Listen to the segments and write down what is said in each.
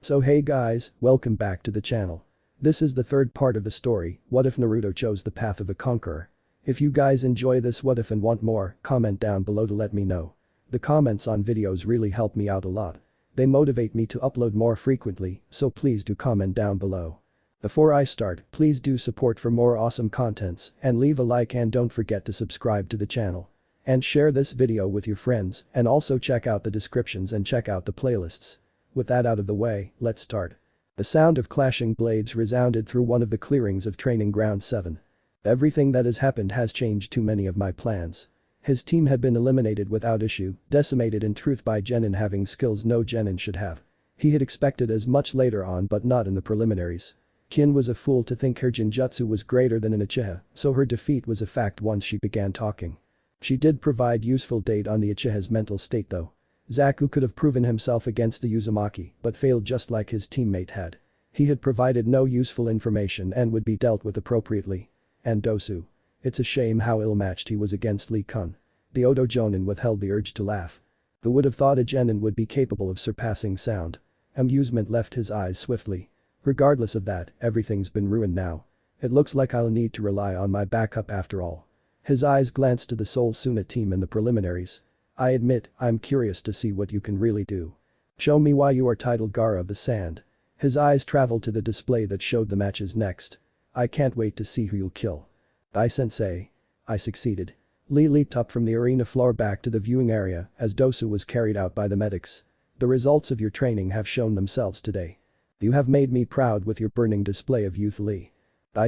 So hey guys, welcome back to the channel. This is the third part of the story, what if Naruto chose the path of a conqueror. If you guys enjoy this what if and want more, comment down below to let me know. The comments on videos really help me out a lot. They motivate me to upload more frequently, so please do comment down below. Before I start, please do support for more awesome contents and leave a like and don't forget to subscribe to the channel. And share this video with your friends and also check out the descriptions and check out the playlists. With that out of the way, let's start. The sound of clashing blades resounded through one of the clearings of Training Ground 7. Everything that has happened has changed too many of my plans. His team had been eliminated without issue, decimated in truth by Genin having skills no Genin should have. He had expected as much later on but not in the preliminaries. Kin was a fool to think her Jinjutsu was greater than an Uchiha, so her defeat was a fact once she began talking. She did provide useful data on the Uchiha's mental state though. Zaku could have proven himself against the Uzumaki but failed just like his teammate had. He had provided no useful information and would be dealt with appropriately. And Dosu. It's a shame how ill-matched he was against Lee Kun. The Odo Jonin withheld the urge to laugh. Who would have thought a Genin would be capable of surpassing sound? Amusement left his eyes swiftly. Regardless of that, everything's been ruined now. It looks like I'll need to rely on my backup after all. His eyes glanced to the Soul Suna team in the preliminaries. I admit, I'm curious to see what you can really do. Show me why you are titled Gara of the Sand. His eyes traveled to the display that showed the matches next. I can't wait to see who you'll kill. Sensei. I succeeded. Lee leaped up from the arena floor back to the viewing area as Dosu was carried out by the medics. The results of your training have shown themselves today. You have made me proud with your burning display of youth Lee.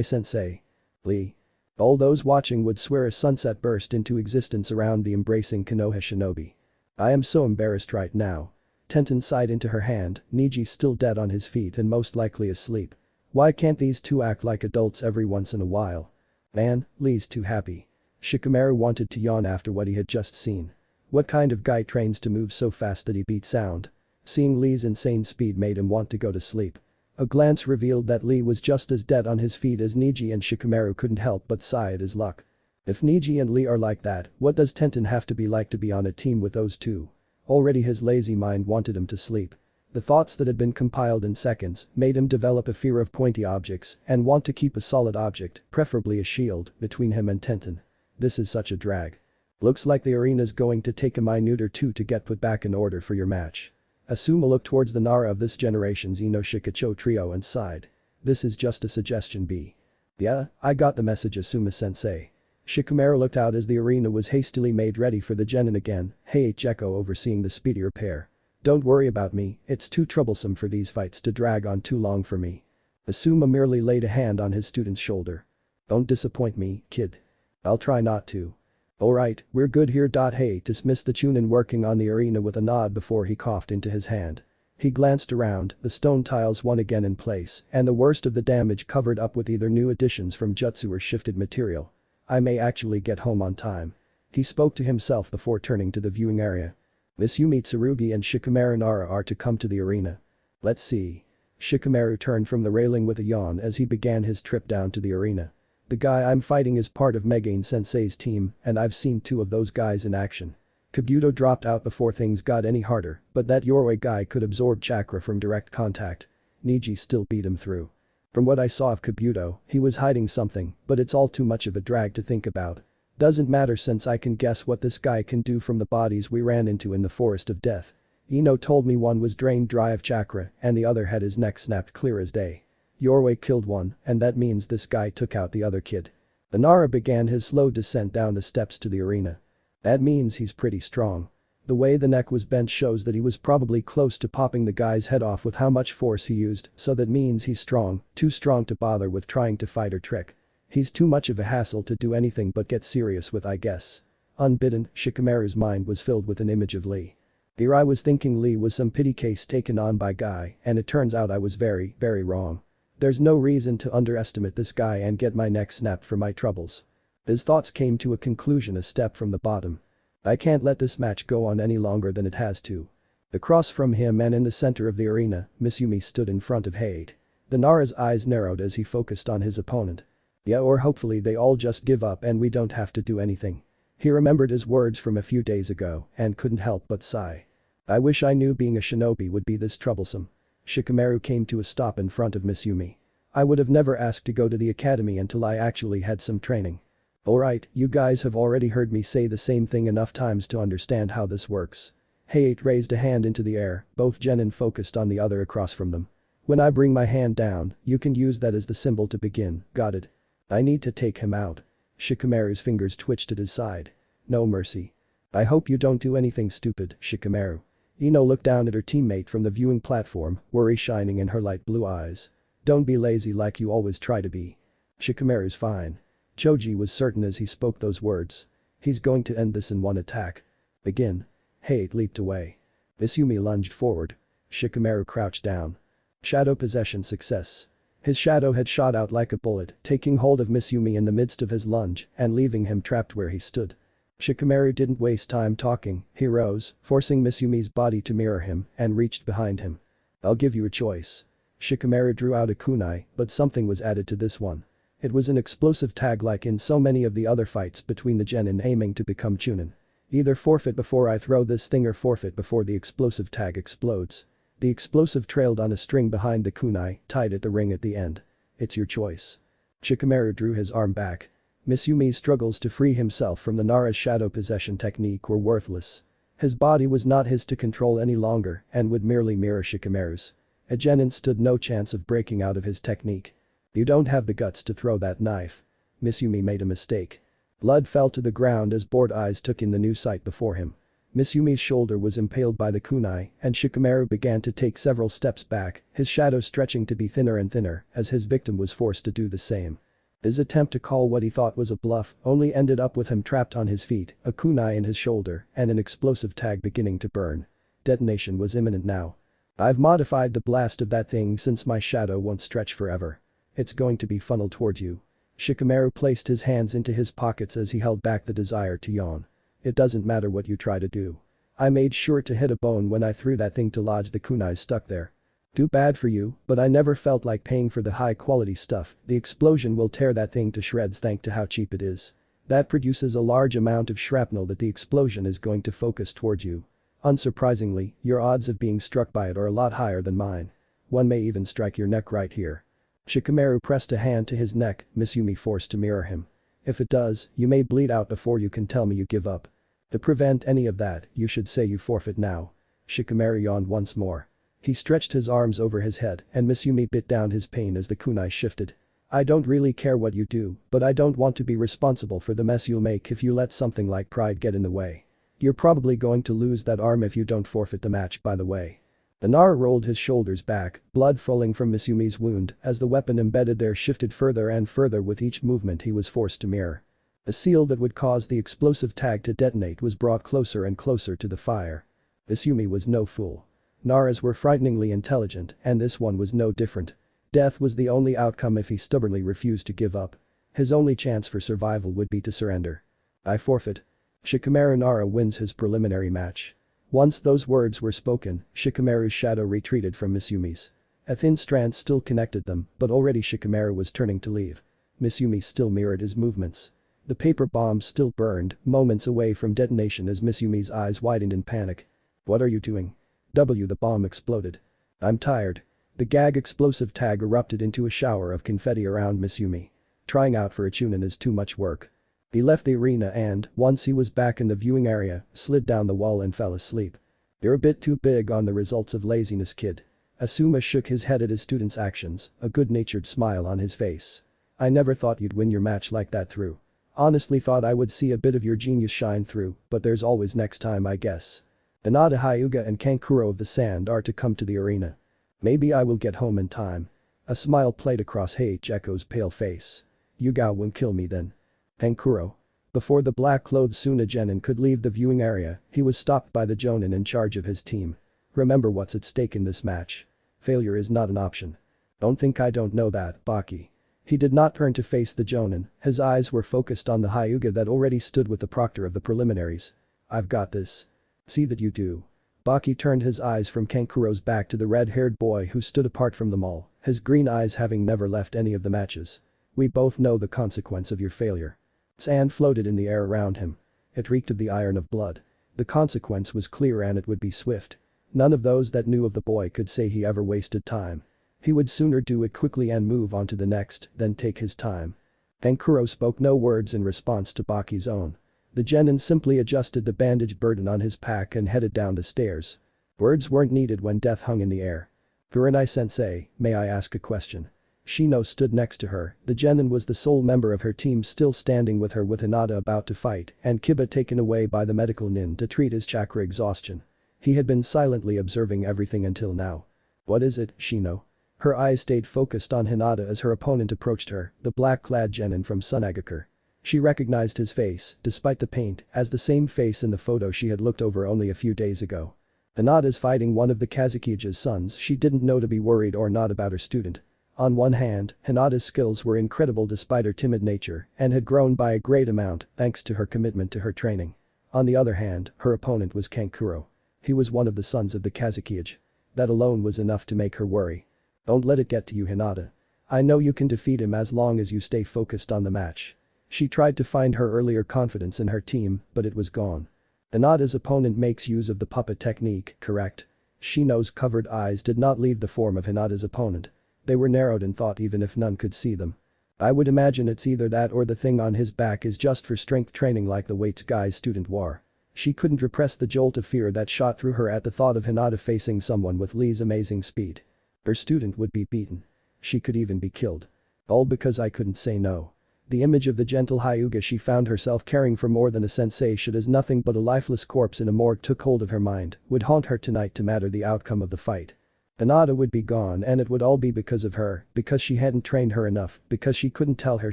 Sensei. Lee. All those watching would swear a sunset burst into existence around the embracing Konoha shinobi. I am so embarrassed right now. Tenten sighed into her hand, Niji still dead on his feet and most likely asleep. Why can't these two act like adults every once in a while? Man, Lee's too happy. Shikamaru wanted to yawn after what he had just seen. What kind of guy trains to move so fast that he beats sound? Seeing Lee's insane speed made him want to go to sleep. A glance revealed that Lee was just as dead on his feet as Niji and Shikamaru couldn't help but sigh at his luck. If Niji and Lee are like that, what does Tenten have to be like to be on a team with those two? Already his lazy mind wanted him to sleep. The thoughts that had been compiled in seconds made him develop a fear of pointy objects and want to keep a solid object, preferably a shield, between him and Tenten. This is such a drag. Looks like the arena's going to take a minute or two to get put back in order for your match. Asuma looked towards the Nara of this generation's Ino Shikacho trio and sighed. This is just a suggestion B. Yeah, I got the message Asuma-sensei. Shikamaru looked out as the arena was hastily made ready for the Genin again, H Echo overseeing the speedier pair. Don't worry about me, it's too troublesome for these fights to drag on too long for me. Asuma merely laid a hand on his student's shoulder. Don't disappoint me, kid. I'll try not to. Alright, we're good here. Hey, dismissed the Chunin working on the arena with a nod before he coughed into his hand. He glanced around, the stone tiles one again in place, and the worst of the damage covered up with either new additions from jutsu or shifted material. I may actually get home on time. He spoke to himself before turning to the viewing area. Miss Yumi Tsurugi and Shikamaru Nara are to come to the arena. Let's see. Shikamaru turned from the railing with a yawn as he began his trip down to the arena. The guy I'm fighting is part of Megain Sensei's team and I've seen two of those guys in action. Kabuto dropped out before things got any harder, but that Yoroi guy could absorb chakra from direct contact. Niji still beat him through. From what I saw of Kabuto, he was hiding something, but it's all too much of a drag to think about. Doesn't matter since I can guess what this guy can do from the bodies we ran into in the Forest of Death. Ino told me one was drained dry of chakra and the other had his neck snapped clear as day. Yoroi killed one, and that means this guy took out the other kid. The Nara began his slow descent down the steps to the arena. That means he's pretty strong. The way the neck was bent shows that he was probably close to popping the guy's head off with how much force he used, so that means he's strong, too strong to bother with trying to fight or trick. He's too much of a hassle to do anything but get serious with I guess. Unbidden, Shikamaru's mind was filled with an image of Lee. Here I was thinking Lee was some pity case taken on by Guy and it turns out I was very, very wrong. There's no reason to underestimate this guy and get my neck snapped for my troubles. His thoughts came to a conclusion a step from the bottom. I can't let this match go on any longer than it has to. Across from him and in the center of the arena, Miss Yumi stood in front of Hade. The Nara's eyes narrowed as he focused on his opponent. Yeah, or hopefully they all just give up and we don't have to do anything. He remembered his words from a few days ago and couldn't help but sigh. I wish I knew being a shinobi would be this troublesome. Shikamaru came to a stop in front of Miss Yumi. I would have never asked to go to the academy until I actually had some training. Alright, you guys have already heard me say the same thing enough times to understand how this works. Hayate raised a hand into the air, both genin focused on the other across from them. When I bring my hand down, you can use that as the symbol to begin, got it? I need to take him out. Shikamaru's fingers twitched at his side. No mercy. I hope you don't do anything stupid, Shikamaru. Ino looked down at her teammate from the viewing platform, worry shining in her light blue eyes. Don't be lazy like you always try to be. Shikamaru's fine. Choji was certain as he spoke those words. He's going to end this in one attack. Begin. Hayate leaped away. Miss Yumi lunged forward. Shikamaru crouched down. Shadow possession success. His shadow had shot out like a bullet, taking hold of Miss Yumi in the midst of his lunge and leaving him trapped where he stood. Shikamaru didn't waste time talking, he rose, forcing Miss Yumi's body to mirror him and reached behind him. I'll give you a choice. Shikamaru drew out a kunai, but something was added to this one. It was an explosive tag like in so many of the other fights between the genin aiming to become chunin. Either forfeit before I throw this thing or forfeit before the explosive tag explodes. The explosive trailed on a string behind the kunai, tied at the ring at the end. It's your choice. Shikamaru drew his arm back. Miss Yumi's struggles to free himself from the Nara's shadow possession technique were worthless. His body was not his to control any longer and would merely mirror Shikamaru's. A genin stood no chance of breaking out of his technique. You don't have the guts to throw that knife. Miss Yumi made a mistake. Blood fell to the ground as bored eyes took in the new sight before him. Miss Yumi's shoulder was impaled by the kunai and Shikamaru began to take several steps back, his shadow stretching to be thinner and thinner as his victim was forced to do the same. His attempt to call what he thought was a bluff only ended up with him trapped on his feet, a kunai in his shoulder and an explosive tag beginning to burn. Detonation was imminent now. I've modified the blast of that thing since my shadow won't stretch forever. It's going to be funneled toward you. Shikamaru placed his hands into his pockets as he held back the desire to yawn. It doesn't matter what you try to do. I made sure to hit a bone when I threw that thing to lodge the kunai stuck there. Too bad for you, but I never felt like paying for the high quality stuff, the explosion will tear that thing to shreds thanks to how cheap it is. That produces a large amount of shrapnel that the explosion is going to focus towards you. Unsurprisingly, your odds of being struck by it are a lot higher than mine. One may even strike your neck right here. Shikamaru pressed a hand to his neck, Miss Yumi forced to mirror him. If it does, you may bleed out before you can tell me you give up. To prevent any of that, you should say you forfeit now. Shikamaru yawned once more. He stretched his arms over his head and Miss Yumi bit down his pain as the kunai shifted. I don't really care what you do, but I don't want to be responsible for the mess you'll make if you let something like pride get in the way. You're probably going to lose that arm if you don't forfeit the match, by the way. The Nara rolled his shoulders back, blood falling from Miss Yumi's wound as the weapon embedded there shifted further and further with each movement he was forced to mirror. The seal that would cause the explosive tag to detonate was brought closer and closer to the fire. Miss Yumi was no fool. Naras were frighteningly intelligent and this one was no different. Death was the only outcome if he stubbornly refused to give up. His only chance for survival would be to surrender. I forfeit. Shikamaru Nara wins his preliminary match. Once those words were spoken, Shikamaru's shadow retreated from Miss Yumi's. A thin strand still connected them, but already Shikamaru was turning to leave. Miss Yumi still mirrored his movements. The paper bomb still burned, moments away from detonation as Miss Yumi's eyes widened in panic. What are you doing? The bomb exploded. I'm tired. The gag explosive tag erupted into a shower of confetti around Miss Yumi. Trying out for a chunin is too much work. He left the arena and, once he was back in the viewing area, slid down the wall and fell asleep. You're a bit too big on the results of laziness, kid. Asuma shook his head at his student's actions, a good-natured smile on his face. I never thought you'd win your match like that through. Honestly thought I would see a bit of your genius shine through, but there's always next time, I guess. Hinata Hyuga and Kankuro of the Sand are to come to the arena. Maybe I will get home in time. A smile played across Echo's pale face. Yuga won't kill me then. Kankuro. Before the black-clothed Suna Genin could leave the viewing area, he was stopped by the Jonin in charge of his team. Remember what's at stake in this match. Failure is not an option. Don't think I don't know that, Baki. He did not turn to face the Jonin, his eyes were focused on the Hyuga that already stood with the proctor of the preliminaries. I've got this. See that you do. Baki turned his eyes from Kankuro's back to the red-haired boy who stood apart from them all, his green eyes having never left any of the matches. We both know the consequence of your failure. Sand floated in the air around him. It reeked of the iron of blood. The consequence was clear and it would be swift. None of those that knew of the boy could say he ever wasted time. He would sooner do it quickly and move on to the next than take his time. Kankuro spoke no words in response to Baki's own. The genin simply adjusted the bandage burden on his pack and headed down the stairs. Words weren't needed when death hung in the air. "Kurenai-sensei, may I ask a question?" Shino stood next to her, the genin was the sole member of her team still standing with her with Hinata about to fight and Kiba taken away by the medical nin to treat his chakra exhaustion. He had been silently observing everything until now. "What is it, Shino?" Her eyes stayed focused on Hinata as her opponent approached her, the black-clad genin from Sunagakure. She recognized his face, despite the paint, as the same face in the photo she had looked over only a few days ago. Hinata's fighting one of the Kazukige's sons she didn't know to be worried or not about her student. On one hand, Hinata's skills were incredible despite her timid nature and had grown by a great amount thanks to her commitment to her training. On the other hand, her opponent was Kankuro. He was one of the sons of the Kazukige. That alone was enough to make her worry. "Don't let it get to you, Hinata. I know you can defeat him as long as you stay focused on the match." She tried to find her earlier confidence in her team, but it was gone. Hinata's opponent makes use of the puppet technique, correct? Shino's covered eyes did not leave the form of Hinata's opponent. They were narrowed in thought even if none could see them. "I would imagine it's either that or the thing on his back is just for strength training like the weights guy's student wore." She couldn't repress the jolt of fear that shot through her at the thought of Hinata facing someone with Lee's amazing speed. Her student would be beaten. She could even be killed. All because I couldn't say no. The image of the gentle Hyuga she found herself caring for more than a sensei should as nothing but a lifeless corpse in a morgue took hold of her mind, would haunt her tonight to matter the outcome of the fight. Hinata would be gone and it would all be because of her, because she hadn't trained her enough, because she couldn't tell her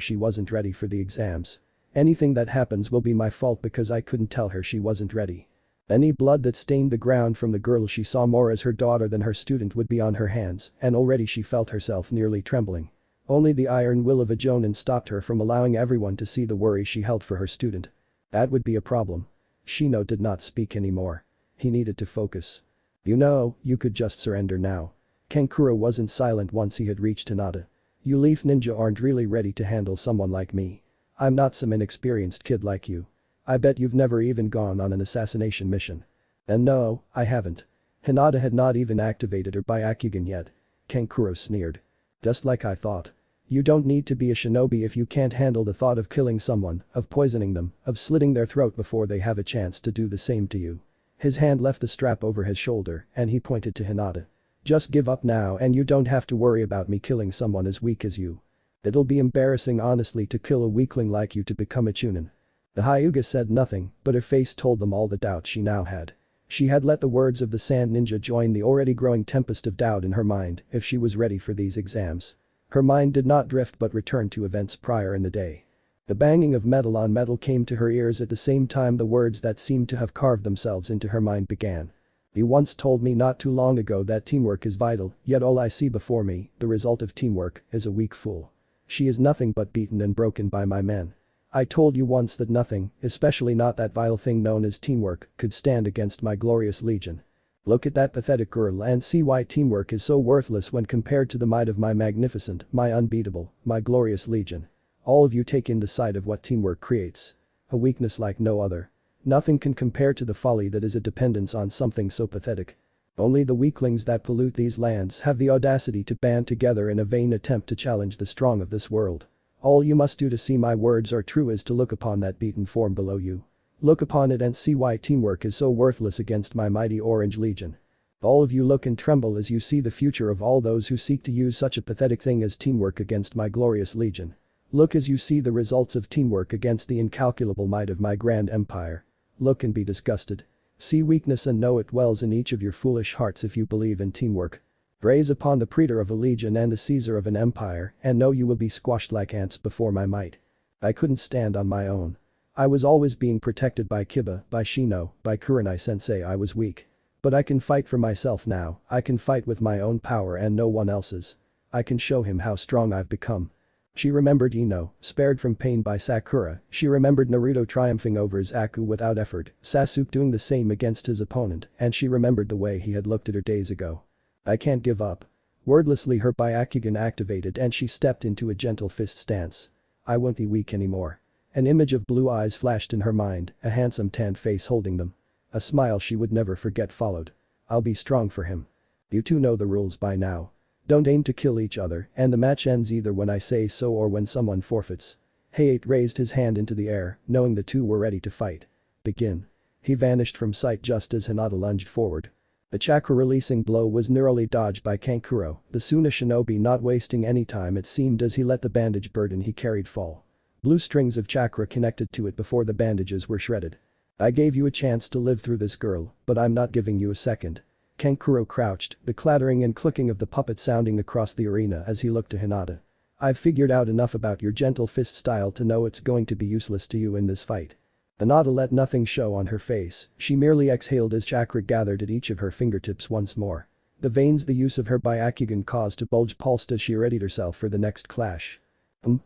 she wasn't ready for the exams. Anything that happens will be my fault because I couldn't tell her she wasn't ready. Any blood that stained the ground from the girl she saw more as her daughter than her student would be on her hands, and already she felt herself nearly trembling. Only the iron will of a jonin stopped her from allowing everyone to see the worry she held for her student. That would be a problem. Shino did not speak anymore. He needed to focus. "You know, you could just surrender now." Kankuro wasn't silent once he had reached Hinata. "You leaf ninja aren't really ready to handle someone like me. I'm not some inexperienced kid like you. I bet you've never even gone on an assassination mission." "And no, I haven't." Hinata had not even activated her byakugan yet. Kankuro sneered. "Just like I thought. You don't need to be a shinobi if you can't handle the thought of killing someone, of poisoning them, of slitting their throat before they have a chance to do the same to you." His hand left the strap over his shoulder and he pointed to Hinata. "Just give up now and you don't have to worry about me killing someone as weak as you. It'll be embarrassing honestly to kill a weakling like you to become a chunin." The Hyuga said nothing, but her face told them all the doubt she now had. She had let the words of the sand ninja join the already growing tempest of doubt in her mind if she was ready for these exams. Her mind did not drift but returned to events prior in the day. The banging of metal on metal came to her ears at the same time the words that seemed to have carved themselves into her mind began. "You once told me not too long ago that teamwork is vital, yet all I see before me, the result of teamwork, is a weak fool. She is nothing but beaten and broken by my men. I told you once that nothing, especially not that vile thing known as teamwork, could stand against my glorious legion. Look at that pathetic girl and see why teamwork is so worthless when compared to the might of my magnificent, my unbeatable, my glorious legion. All of you take in the sight of what teamwork creates. A weakness like no other. Nothing can compare to the folly that is a dependence on something so pathetic. Only the weaklings that pollute these lands have the audacity to band together in a vain attempt to challenge the strong of this world. All you must do to see my words are true is to look upon that beaten form below you. Look upon it and see why teamwork is so worthless against my mighty Orange Legion. All of you look and tremble as you see the future of all those who seek to use such a pathetic thing as teamwork against my glorious legion. Look as you see the results of teamwork against the incalculable might of my grand empire. Look and be disgusted. See weakness and know it dwells in each of your foolish hearts if you believe in teamwork. Raise upon the praetor of a legion and the Caesar of an empire and know you will be squashed like ants before my might. I couldn't stand on my own. I was always being protected by Kiba, by Shino, by Kurenai-sensei. I was weak. But I can fight for myself now, I can fight with my own power and no one else's. I can show him how strong I've become. She remembered Ino, spared from pain by Sakura, she remembered Naruto triumphing over Zaku without effort, Sasuke doing the same against his opponent, and she remembered the way he had looked at her days ago. I can't give up. Wordlessly her byakugan activated and she stepped into a gentle fist stance. I won't be weak anymore. An image of blue eyes flashed in her mind, a handsome tanned face holding them. A smile she would never forget followed. I'll be strong for him. You two know the rules by now. Don't aim to kill each other, and the match ends either when I say so or when someone forfeits. Hayate raised his hand into the air, knowing the two were ready to fight. Begin. He vanished from sight just as Hinata lunged forward. The chakra-releasing blow was narrowly dodged by Kankuro, the Suna shinobi not wasting any time it seemed as he let the bandage burden he carried fall. Blue strings of chakra connected to it before the bandages were shredded. I gave you a chance to live through this, girl, but I'm not giving you a second. Kankuro crouched, the clattering and clicking of the puppet sounding across the arena as he looked to Hinata. I've figured out enough about your gentle fist style to know it's going to be useless to you in this fight. Hinata let nothing show on her face, she merely exhaled as chakra gathered at each of her fingertips once more. The veins the use of her byakugan caused to bulge pulsed as she readied herself for the next clash.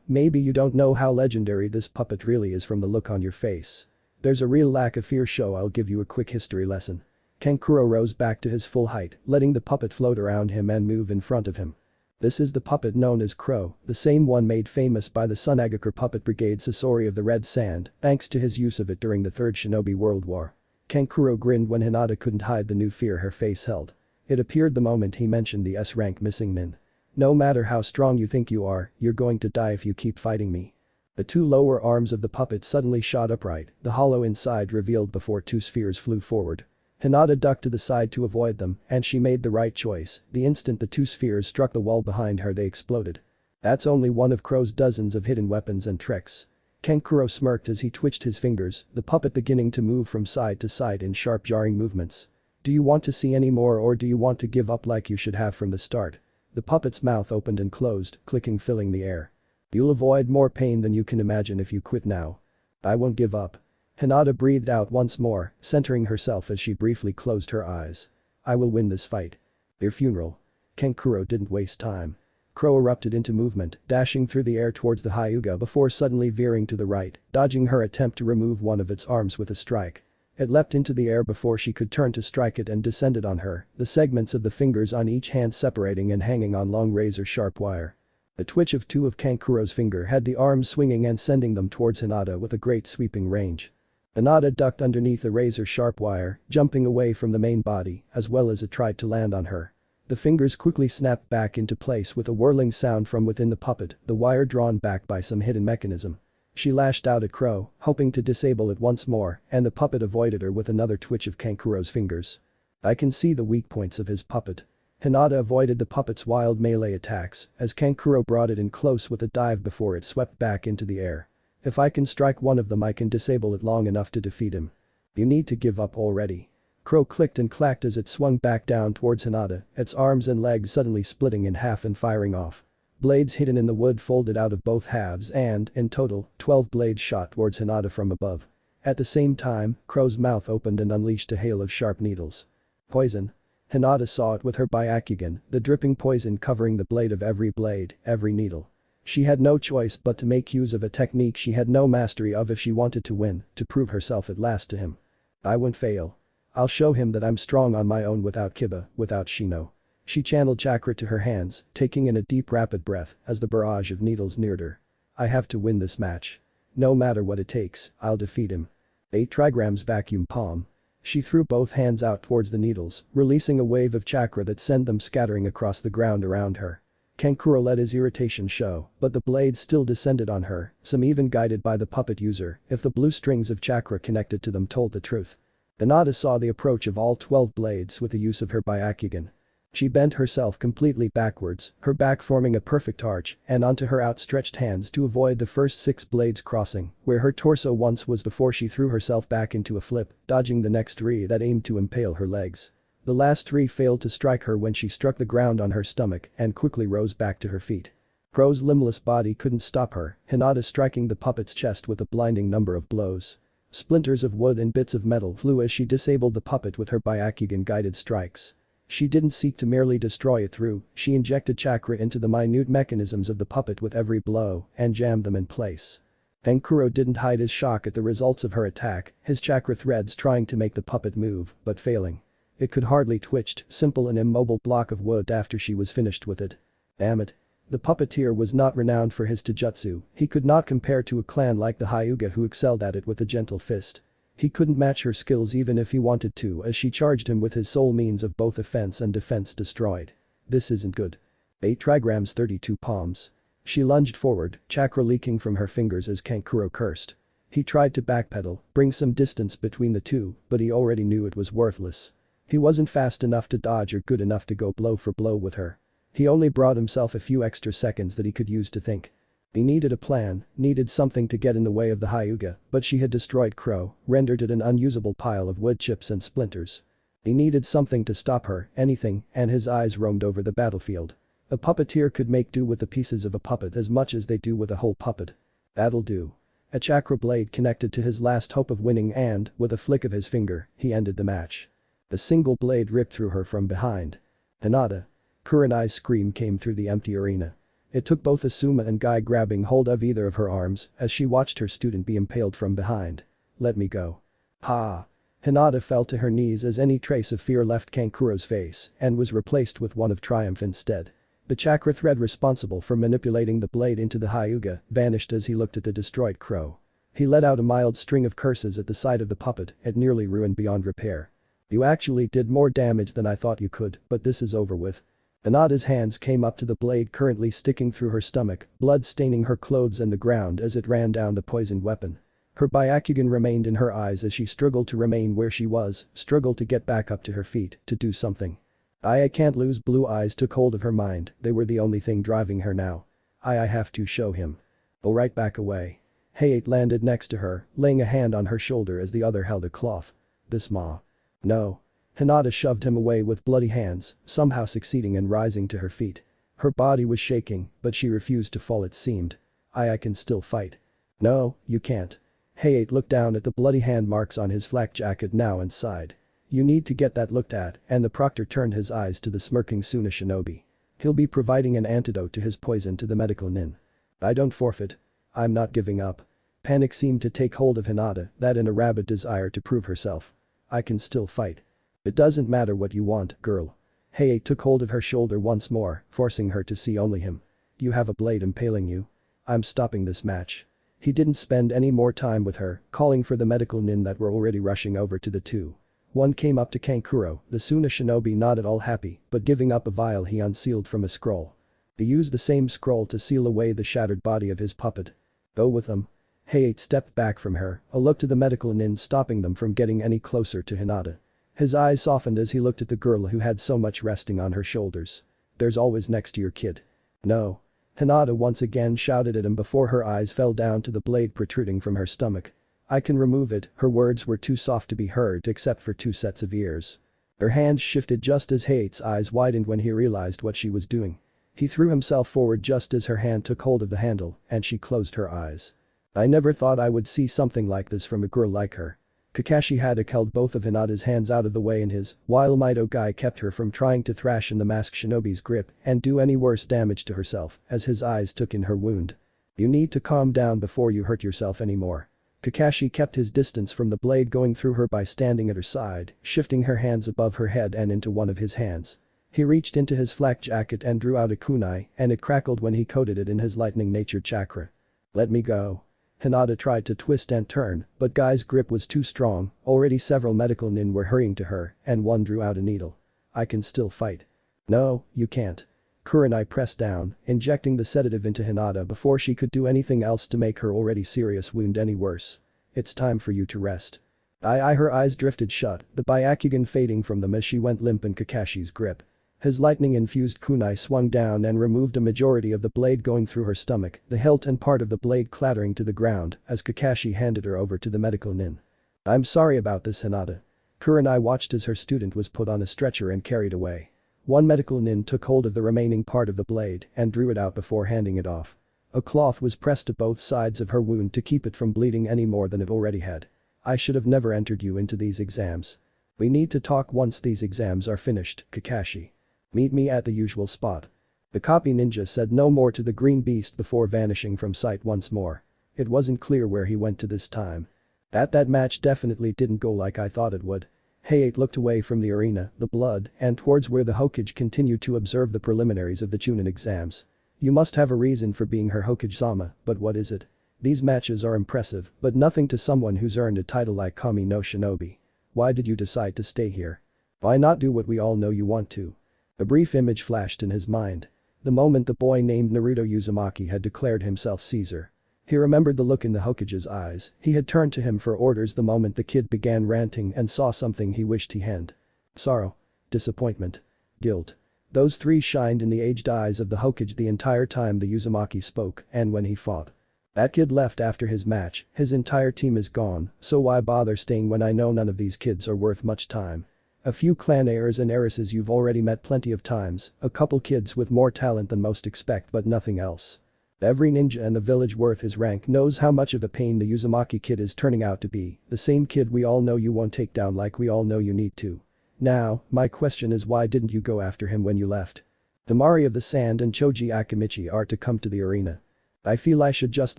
Maybe you don't know how legendary this puppet really is from the look on your face. There's a real lack of fear, so I'll give you a quick history lesson. Kankuro rose back to his full height, letting the puppet float around him and move in front of him. This is the puppet known as Crow, the same one made famous by the Sunagakur puppet brigade Sasori of the Red Sand, thanks to his use of it during the Third Shinobi World War. Kankuro grinned when Hinata couldn't hide the new fear her face held. It appeared the moment he mentioned the S-rank missing min. No matter how strong you think you are, you're going to die if you keep fighting me. The two lower arms of the puppet suddenly shot upright, the hollow inside revealed before two spheres flew forward. Hinata ducked to the side to avoid them, and she made the right choice. The instant the two spheres struck the wall behind her, they exploded. That's only one of Crow's dozens of hidden weapons and tricks. Kankuro smirked as he twitched his fingers, the puppet beginning to move from side to side in sharp jarring movements. Do you want to see any more, or do you want to give up like you should have from the start? The puppet's mouth opened and closed, clicking filling the air. You'll avoid more pain than you can imagine if you quit now. I won't give up. Hinata breathed out once more, centering herself as she briefly closed her eyes. I will win this fight. Your funeral. Kankuro didn't waste time. Crow erupted into movement, dashing through the air towards the Hyuga before suddenly veering to the right, dodging her attempt to remove one of its arms with a strike. It leapt into the air before she could turn to strike it and descended on her, the segments of the fingers on each hand separating and hanging on long razor-sharp wire. The twitch of two of Kankuro's finger had the arms swinging and sending them towards Hinata with a great sweeping range. Hinata ducked underneath the razor-sharp wire, jumping away from the main body, as well as it tried to land on her. The fingers quickly snapped back into place with a whirling sound from within the puppet, the wire drawn back by some hidden mechanism. She lashed out at Crow, hoping to disable it once more, and the puppet avoided her with another twitch of Kankuro's fingers. I can see the weak points of his puppet. Hinata avoided the puppet's wild melee attacks as Kankuro brought it in close with a dive before it swept back into the air. If I can strike one of them, I can disable it long enough to defeat him. You need to give up already. Crow clicked and clacked as it swung back down towards Hinata, its arms and legs suddenly splitting in half and firing off. Blades hidden in the wood folded out of both halves and, in total, 12 blades shot towards Hinata from above. At the same time, Crow's mouth opened and unleashed a hail of sharp needles. Poison. Hinata saw it with her byakugan, the dripping poison covering the blade of every blade, every needle. She had no choice but to make use of a technique she had no mastery of if she wanted to win, to prove herself at last to him. I won't fail. I'll show him that I'm strong on my own without Kiba, without Shino. She channeled chakra to her hands, taking in a deep rapid breath as the barrage of needles neared her. I have to win this match. No matter what it takes, I'll defeat him. 8 trigrams vacuum palm. She threw both hands out towards the needles, releasing a wave of chakra that sent them scattering across the ground around her. Kankuro let his irritation show, but the blades still descended on her, some even guided by the puppet user, if the blue strings of chakra connected to them told the truth. Hinata saw the approach of all 12 blades with the use of her byakugan. She bent herself completely backwards, her back forming a perfect arch, and onto her outstretched hands to avoid the first 6 blades crossing, where her torso once was before she threw herself back into a flip, dodging the next 3 that aimed to impale her legs. The last 3 failed to strike her when she struck the ground on her stomach and quickly rose back to her feet. Crow's limbless body couldn't stop her, Hinata striking the puppet's chest with a blinding number of blows. Splinters of wood and bits of metal flew as she disabled the puppet with her byakugan-guided strikes. She didn't seek to merely destroy it through, she injected chakra into the minute mechanisms of the puppet with every blow and jammed them in place. Kankuro didn't hide his shock at the results of her attack, his chakra threads trying to make the puppet move, but failing. It could hardly twitched, simple and immobile block of wood after she was finished with it. Damn it. The puppeteer was not renowned for his taijutsu, he could not compare to a clan like the Hyuga who excelled at it with a gentle fist. He couldn't match her skills even if he wanted to as she charged him with his sole means of both offense and defense destroyed. This isn't good. 8 trigrams 32 palms. She lunged forward, chakra leaking from her fingers as Kankuro cursed. He tried to backpedal, bring some distance between the two, but he already knew it was worthless. He wasn't fast enough to dodge or good enough to go blow for blow with her. He only brought himself a few extra seconds that he could use to think. He needed a plan, needed something to get in the way of the Hyuga, but she had destroyed Crow, rendered it an unusable pile of wood chips and splinters. He needed something to stop her, anything, and his eyes roamed over the battlefield. A puppeteer could make do with the pieces of a puppet as much as they do with a whole puppet. That'll do. A chakra blade connected to his last hope of winning and, with a flick of his finger, he ended the match. A single blade ripped through her from behind. Hinata. Kurenai's scream came through the empty arena. It took both Asuma and Guy grabbing hold of either of her arms as she watched her student be impaled from behind. Let me go. Ha! Hinata fell to her knees as any trace of fear left Kankuro's face and was replaced with one of triumph instead. The chakra thread responsible for manipulating the blade into the Hyuga vanished as he looked at the destroyed Crow. He let out a mild string of curses at the sight of the puppet, it nearly ruined beyond repair. You actually did more damage than I thought you could, but this is over with. Hinata's hands came up to the blade currently sticking through her stomach, blood staining her clothes and the ground as it ran down the poisoned weapon. Her byakugan remained in her eyes as she struggled to remain where she was, struggled to get back up to her feet, to do something. I can't lose. Blue eyes took hold of her mind, they were the only thing driving her now. I have to show him. Alright, back away. Hayate landed next to her, laying a hand on her shoulder as the other held a cloth. This ma. No. Hinata shoved him away with bloody hands, somehow succeeding in rising to her feet. Her body was shaking, but she refused to fall it seemed. I can still fight. No, you can't. Hayate looked down at the bloody hand marks on his flak jacket now and sighed. You need to get that looked at, and the proctor turned his eyes to the smirking Suna shinobi. He'll be providing an antidote to his poison to the medical nin. I don't forfeit. I'm not giving up. Panic seemed to take hold of Hinata, that in a rabid desire to prove herself. I can still fight. It doesn't matter what you want, girl. Hayate took hold of her shoulder once more, forcing her to see only him. You have a blade impaling you. I'm stopping this match. He didn't spend any more time with her, calling for the medical nin that were already rushing over to the two. One came up to Kankuro, the Suna shinobi not at all happy, but giving up a vial he unsealed from a scroll. He used the same scroll to seal away the shattered body of his puppet. Go with them. Hayate stepped back from her, a look to the medical nin stopping them from getting any closer to Hinata. His eyes softened as he looked at the girl who had so much resting on her shoulders. There's always next to your kid. No. Hinata once again shouted at him before her eyes fell down to the blade protruding from her stomach. I can remove it. Her words were too soft to be heard except for 2 sets of ears. Her hands shifted just as Hayate's eyes widened when he realized what she was doing. He threw himself forward just as her hand took hold of the handle and she closed her eyes. I never thought I would see something like this from a girl like her. Kakashi had held both of Hinata's hands out of the way in his, while Mido Guy kept her from trying to thrash in the masked shinobi's grip and do any worse damage to herself as his eyes took in her wound. You need to calm down before you hurt yourself anymore. Kakashi kept his distance from the blade going through her by standing at her side, shifting her hands above her head and into one of his hands. He reached into his flak jacket and drew out a kunai and it crackled when he coated it in his lightning nature chakra. Let me go. Hinata tried to twist and turn, but Guy's grip was too strong, already several medical nin were hurrying to her and one drew out a needle. I can still fight. No, you can't. Kurenai pressed down, injecting the sedative into Hinata before she could do anything else to make her already serious wound any worse. It's time for you to rest. Her eyes drifted shut, the byakugan fading from them as she went limp in Kakashi's grip. His lightning-infused kunai swung down and removed a majority of the blade going through her stomach, the hilt and part of the blade clattering to the ground as Kakashi handed her over to the medical nin. I'm sorry about this, Hinata. Kurenai watched as her student was put on a stretcher and carried away. One medical nin took hold of the remaining part of the blade and drew it out before handing it off. A cloth was pressed to both sides of her wound to keep it from bleeding any more than it already had. I should have never entered you into these exams. We need to talk once these exams are finished, Kakashi. Meet me at the usual spot. The copy ninja said no more to the green beast before vanishing from sight once more. It wasn't clear where he went to this time. That match definitely didn't go like I thought it would. Hayate looked away from the arena, the blood, and towards where the Hokage continued to observe the preliminaries of the Chunin exams. You must have a reason for being her Hokage-sama, but what is it? These matches are impressive, but nothing to someone who's earned a title like Kami no Shinobi. Why did you decide to stay here? Why not do what we all know you want to? A brief image flashed in his mind. The moment the boy named Naruto Uzumaki had declared himself Caesar. He remembered the look in the Hokage's eyes. He had turned to him for orders the moment the kid began ranting and saw something he wished he hadn't. Sorrow. Disappointment. Guilt. Those three shined in the aged eyes of the Hokage the entire time the Uzumaki spoke and when he fought. That kid left after his match, his entire team is gone, so why bother staying when I know none of these kids are worth much time. A few clan heirs and heiresses you've already met plenty of times, a couple kids with more talent than most expect but nothing else. Every ninja in the village worth his rank knows how much of a pain the Uzumaki kid is turning out to be, the same kid we all know you won't take down like we all know you need to. Now, my question is why didn't you go after him when you left? Temari of the Sand and Choji Akimichi are to come to the arena. I feel I should just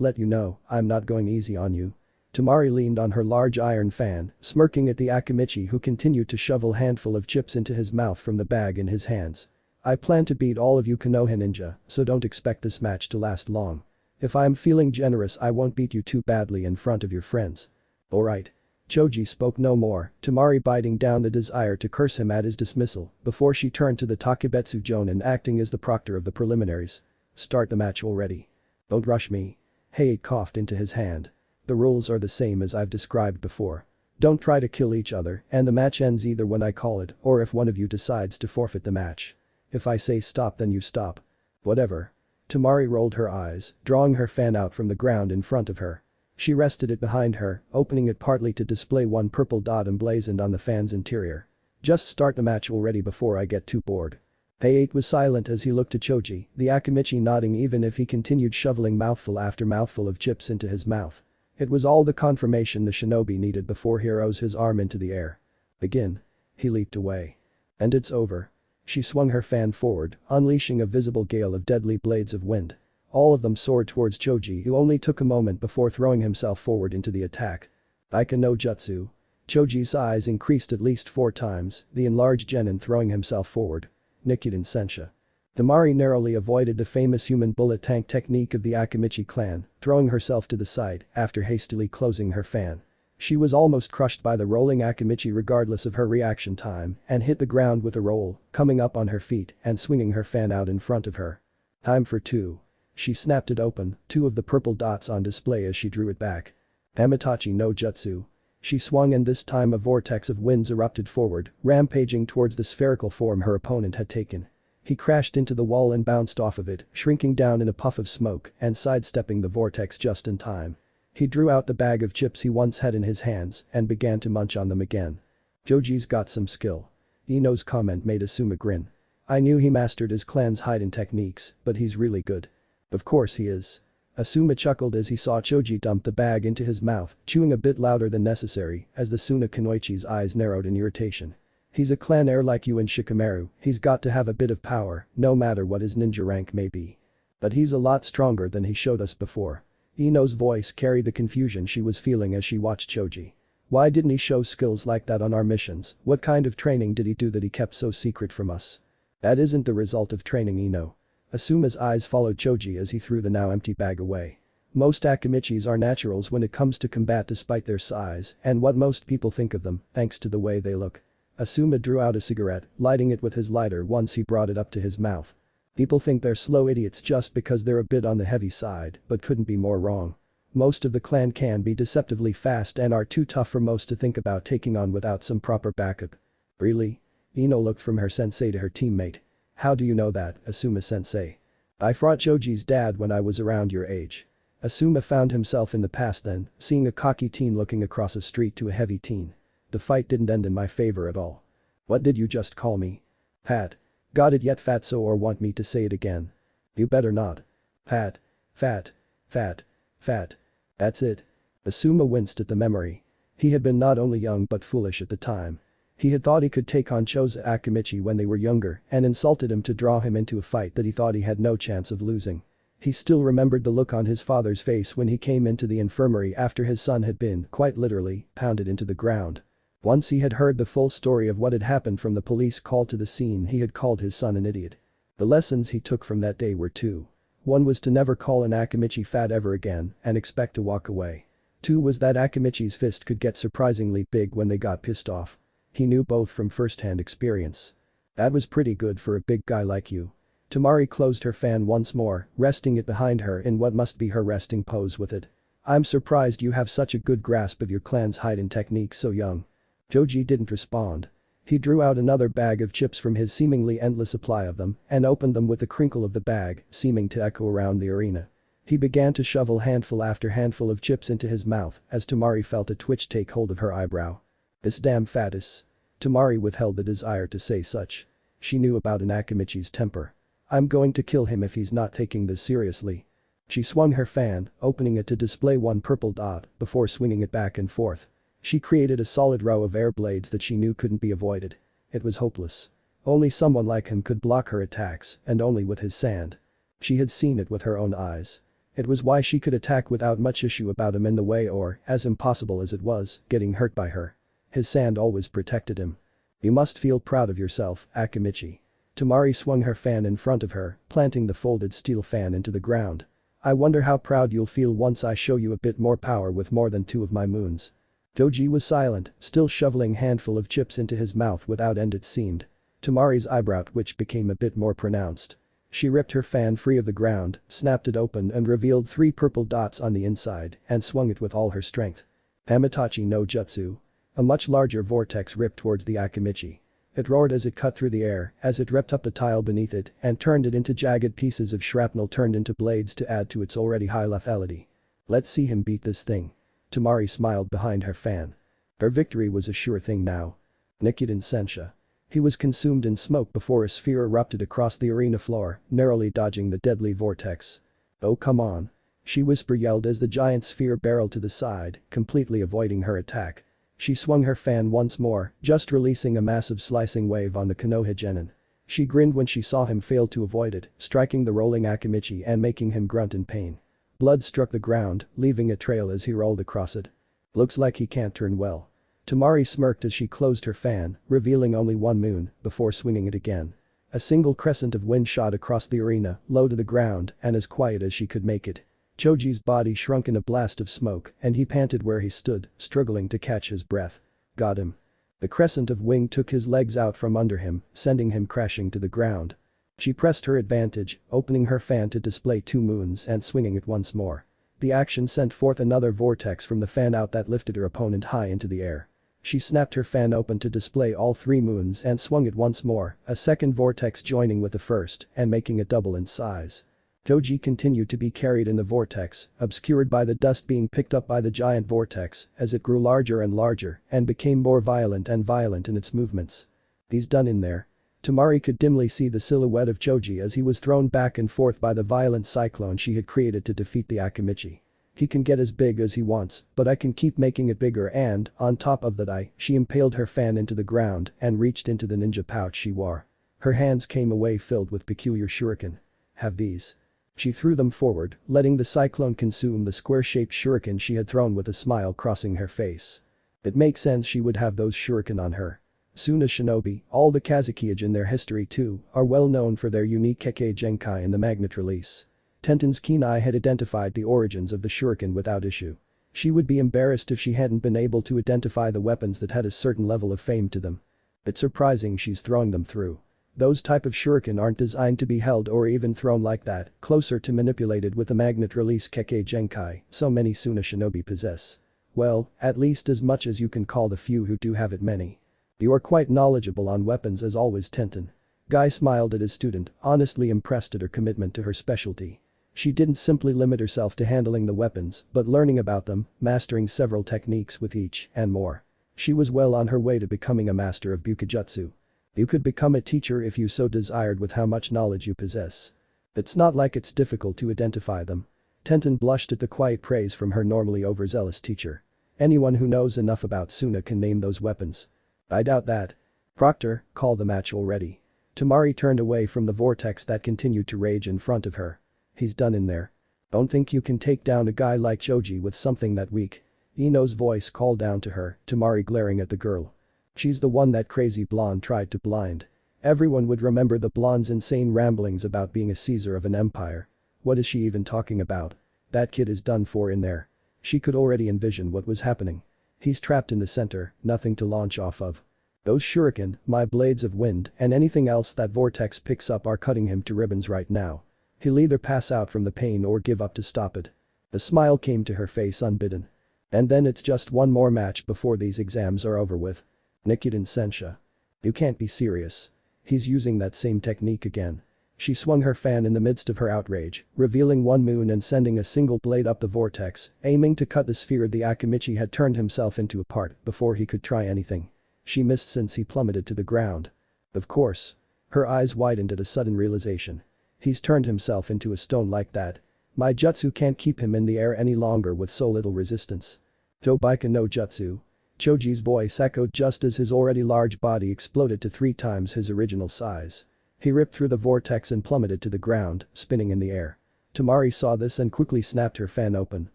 let you know, I'm not going easy on you. Temari leaned on her large iron fan, smirking at the Akimichi who continued to shovel handful of chips into his mouth from the bag in his hands. I plan to beat all of you Konoha ninja, so don't expect this match to last long. If I'm feeling generous I won't beat you too badly in front of your friends. Alright. Choji spoke no more, Temari biting down the desire to curse him at his dismissal before she turned to the Takebetsu Jonin acting as the proctor of the preliminaries. Start the match already. Don't rush me. Heiei coughed into his hand. The rules are the same as I've described before. Don't try to kill each other and the match ends either when I call it or if one of you decides to forfeit the match. If I say stop then you stop. Whatever. Temari rolled her eyes, drawing her fan out from the ground in front of her. She rested it behind her, opening it partly to display one purple dot emblazoned on the fan's interior. Just start the match already before I get too bored. Heiei was silent as he looked at Choji, the Akimichi nodding even if he continued shoveling mouthful after mouthful of chips into his mouth. It was all the confirmation the shinobi needed before he rose his arm into the air. Begin. He leaped away. And it's over. She swung her fan forward, unleashing a visible gale of deadly blades of wind. All of them soared towards Choji who only took a moment before throwing himself forward into the attack. Aika no Jutsu. Choji's eyes increased at least 4 times, the enlarged genin throwing himself forward. Nikkuden Sensha. Temari narrowly avoided the famous human bullet tank technique of the Akimichi clan, throwing herself to the side after hastily closing her fan. She was almost crushed by the rolling Akimichi regardless of her reaction time and hit the ground with a roll, coming up on her feet and swinging her fan out in front of her. Time for 2. She snapped it open, 2 of the purple dots on display as she drew it back. Amatachi no Jutsu. She swung and this time a vortex of winds erupted forward, rampaging towards the spherical form her opponent had taken. He crashed into the wall and bounced off of it, shrinking down in a puff of smoke and sidestepping the vortex just in time. He drew out the bag of chips he once had in his hands and began to munch on them again. Choji's got some skill. Ino's comment made Asuma grin. I knew he mastered his clan's hidden techniques, but he's really good. Of course he is. Asuma chuckled as he saw Choji dump the bag into his mouth, chewing a bit louder than necessary as the Suna Kunoichi's eyes narrowed in irritation. He's a clan heir like you and Shikamaru, he's got to have a bit of power, no matter what his ninja rank may be. But he's a lot stronger than he showed us before. Ino's voice carried the confusion she was feeling as she watched Choji. Why didn't he show skills like that on our missions? What kind of training did he do that he kept so secret from us? That isn't the result of training, Ino. Asuma's eyes followed Choji as he threw the now empty bag away. Most Akimichis are naturals when it comes to combat despite their size and what most people think of them, thanks to the way they look. Asuma drew out a cigarette, lighting it with his lighter once he brought it up to his mouth. People think they're slow idiots just because they're a bit on the heavy side, but couldn't be more wrong. Most of the clan can be deceptively fast and are too tough for most to think about taking on without some proper backup. Really? Ino looked from her sensei to her teammate. How do you know that, Asuma-sensei? I fought Choji's dad when I was around your age. Asuma found himself in the past then, seeing a cocky teen looking across a street to a heavy teen. The fight didn't end in my favor at all. What did you just call me? Pat. Got it yet, fatso, or want me to say it again? You better not. Pat. Fat. Fat. Fat. That's it. Asuma winced at the memory. He had been not only young but foolish at the time. He had thought he could take on Choza Akimichi when they were younger and insulted him to draw him into a fight that he thought he had no chance of losing. He still remembered the look on his father's face when he came into the infirmary after his son had been, quite literally, pounded into the ground. Once he had heard the full story of what had happened from the police call to the scene, he had called his son an idiot. The lessons he took from that day were 2. One was to never call an Akimichi fat ever again and expect to walk away. Two was that Akimichi's fist could get surprisingly big when they got pissed off. He knew both from first-hand experience. That was pretty good for a big guy like you. Tamari closed her fan once more, resting it behind her in what must be her resting pose with it. I'm surprised you have such a good grasp of your clan's hide-in technique so young. Joji didn't respond. He drew out another bag of chips from his seemingly endless supply of them and opened them with the crinkle of the bag, seeming to echo around the arena. He began to shovel handful after handful of chips into his mouth as Tamari felt a twitch take hold of her eyebrow. This damn fatus. Tamari withheld the desire to say such. She knew about an Akimichi's temper. I'm going to kill him if he's not taking this seriously. She swung her fan, opening it to display one purple dot before swinging it back and forth. She created a solid row of air blades that she knew couldn't be avoided. It was hopeless. Only someone like him could block her attacks, and only with his sand. She had seen it with her own eyes. It was why she could attack without much issue about him in the way or, as impossible as it was, getting hurt by her. His sand always protected him. You must feel proud of yourself, Akimichi. Tamari swung her fan in front of her, planting the folded steel fan into the ground. I wonder how proud you'll feel once I show you a bit more power with more than 2 of my moons. Joji was silent, still shoveling handful of chips into his mouth without end it seemed. Tamari's eyebrow twitch became a bit more pronounced. She ripped her fan free of the ground, snapped it open and revealed 3 purple dots on the inside and swung it with all her strength. Itachi no jutsu. A much larger vortex ripped towards the Akimichi. It roared as it cut through the air, as it ripped up the tile beneath it and turned it into jagged pieces of shrapnel turned into blades to add to its already high lethality. Let's see him beat this thing. Tamari smiled behind her fan. Her victory was a sure thing now. Nikuden Sensha. He was consumed in smoke before a sphere erupted across the arena floor, narrowly dodging the deadly vortex. Oh come on. She yelled as the giant sphere barreled to the side, completely avoiding her attack. She swung her fan once more, just releasing a massive slicing wave on the Konoha genin. She grinned when she saw him fail to avoid it, striking the rolling Akimichi and making him grunt in pain. Blood struck the ground, leaving a trail as he rolled across it. Looks like he can't turn well. Tamari smirked as she closed her fan, revealing only 1 moon, before swinging it again. A single crescent of wind shot across the arena, low to the ground and as quiet as she could make it. Choji's body shrunk in a blast of smoke and he panted where he stood, struggling to catch his breath. Got him. The crescent of wing took his legs out from under him, sending him crashing to the ground. She pressed her advantage, opening her fan to display 2 moons and swinging it once more. The action sent forth another vortex from the fan out that lifted her opponent high into the air. She snapped her fan open to display all 3 moons and swung it once more, a second vortex joining with the first and making it double in size. Joji continued to be carried in the vortex, obscured by the dust being picked up by the giant vortex as it grew larger and larger and became more violent and violent in its movements. He's done in there. Tamari could dimly see the silhouette of Joji as he was thrown back and forth by the violent cyclone she had created to defeat the Akimichi. He can get as big as he wants, but I can keep making it bigger and, on top of that she impaled her fan into the ground and reached into the ninja pouch she wore. Her hands came away filled with peculiar shuriken. Have these. She threw them forward, letting the cyclone consume the square-shaped shuriken she had thrown with a smile crossing her face. It makes sense she would have those shuriken on her. Suna shinobi, all the Kazukiage in their history too, are well known for their unique Kekkei Genkai in the magnet release. Tenten's keen eye had identified the origins of the shuriken without issue. She would be embarrassed if she hadn't been able to identify the weapons that had a certain level of fame to them. It's surprising she's throwing them through. Those type of shuriken aren't designed to be held or even thrown like that, closer to manipulated with the magnet release Kekkei Genkai so many Suna shinobi possess. Well, at least as much as you can call the few who do have it many. You are quite knowledgeable on weapons as always, Tenten. Guy smiled at his student, honestly impressed at her commitment to her specialty. She didn't simply limit herself to handling the weapons, but learning about them, mastering several techniques with each, and more. She was well on her way to becoming a master of Bukujutsu. You could become a teacher if you so desired with how much knowledge you possess. It's not like it's difficult to identify them. Tenten blushed at the quiet praise from her normally overzealous teacher. Anyone who knows enough about Suna can name those weapons. I doubt that. Proctor, call the match already. Tamari turned away from the vortex that continued to rage in front of her. He's done in there. Don't think you can take down a guy like Joji with something that weak. Ino's voice called down to her, Tamari glaring at the girl. She's the one that crazy blonde tried to blind. Everyone would remember the blonde's insane ramblings about being a Caesar of an empire. What is she even talking about? That kid is done for in there. She could already envision what was happening. He's trapped in the center, nothing to launch off of. Those shuriken, my blades of wind, and anything else that vortex picks up are cutting him to ribbons right now. He'll either pass out from the pain or give up to stop it. A smile came to her face unbidden. And then it's just one more match before these exams are over with. Nikiden Sensha. You can't be serious. He's using that same technique again. She swung her fan in the midst of her outrage, revealing one moon and sending a single blade up the vortex, aiming to cut the sphere the Akimichi had turned himself into apart before he could try anything. She missed since he plummeted to the ground. Of course. Her eyes widened at a sudden realization. He's turned himself into a stone like that. My jutsu can't keep him in the air any longer with so little resistance. Tobaika no jutsu. Choji's voice echoed just as his already large body exploded to 3 times his original size. He ripped through the vortex and plummeted to the ground, spinning in the air. Tamari saw this and quickly snapped her fan open,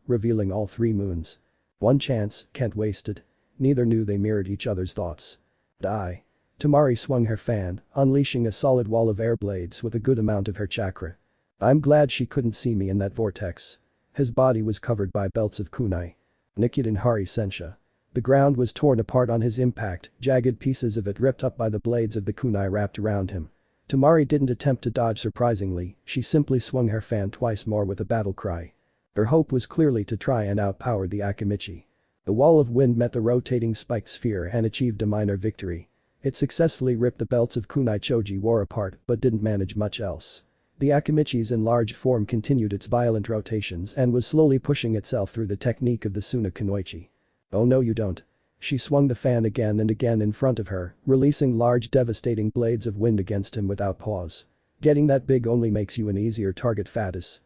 revealing all 3 moons. One chance, can't waste it. Neither knew they mirrored each other's thoughts. Die. Tamari swung her fan, unleashing a solid wall of air blades with a good amount of her chakra. I'm glad she couldn't see me in that vortex. His body was covered by belts of kunai. Nikiden Hari Sensha. The ground was torn apart on his impact, jagged pieces of it ripped up by the blades of the kunai wrapped around him. Tamari didn't attempt to dodge surprisingly, she simply swung her fan twice more with a battle cry. Her hope was clearly to try and outpower the Akimichi. The wall of wind met the rotating spiked sphere and achieved a minor victory. It successfully ripped the belts of kunai Choji wore apart but didn't manage much else. The Akimichi's enlarged form continued its violent rotations and was slowly pushing itself through the technique of the Suna Kunoichi. Oh no you don't. She swung the fan again and again in front of her, releasing large devastating blades of wind against him without pause. Getting that big only makes you an easier target fatus.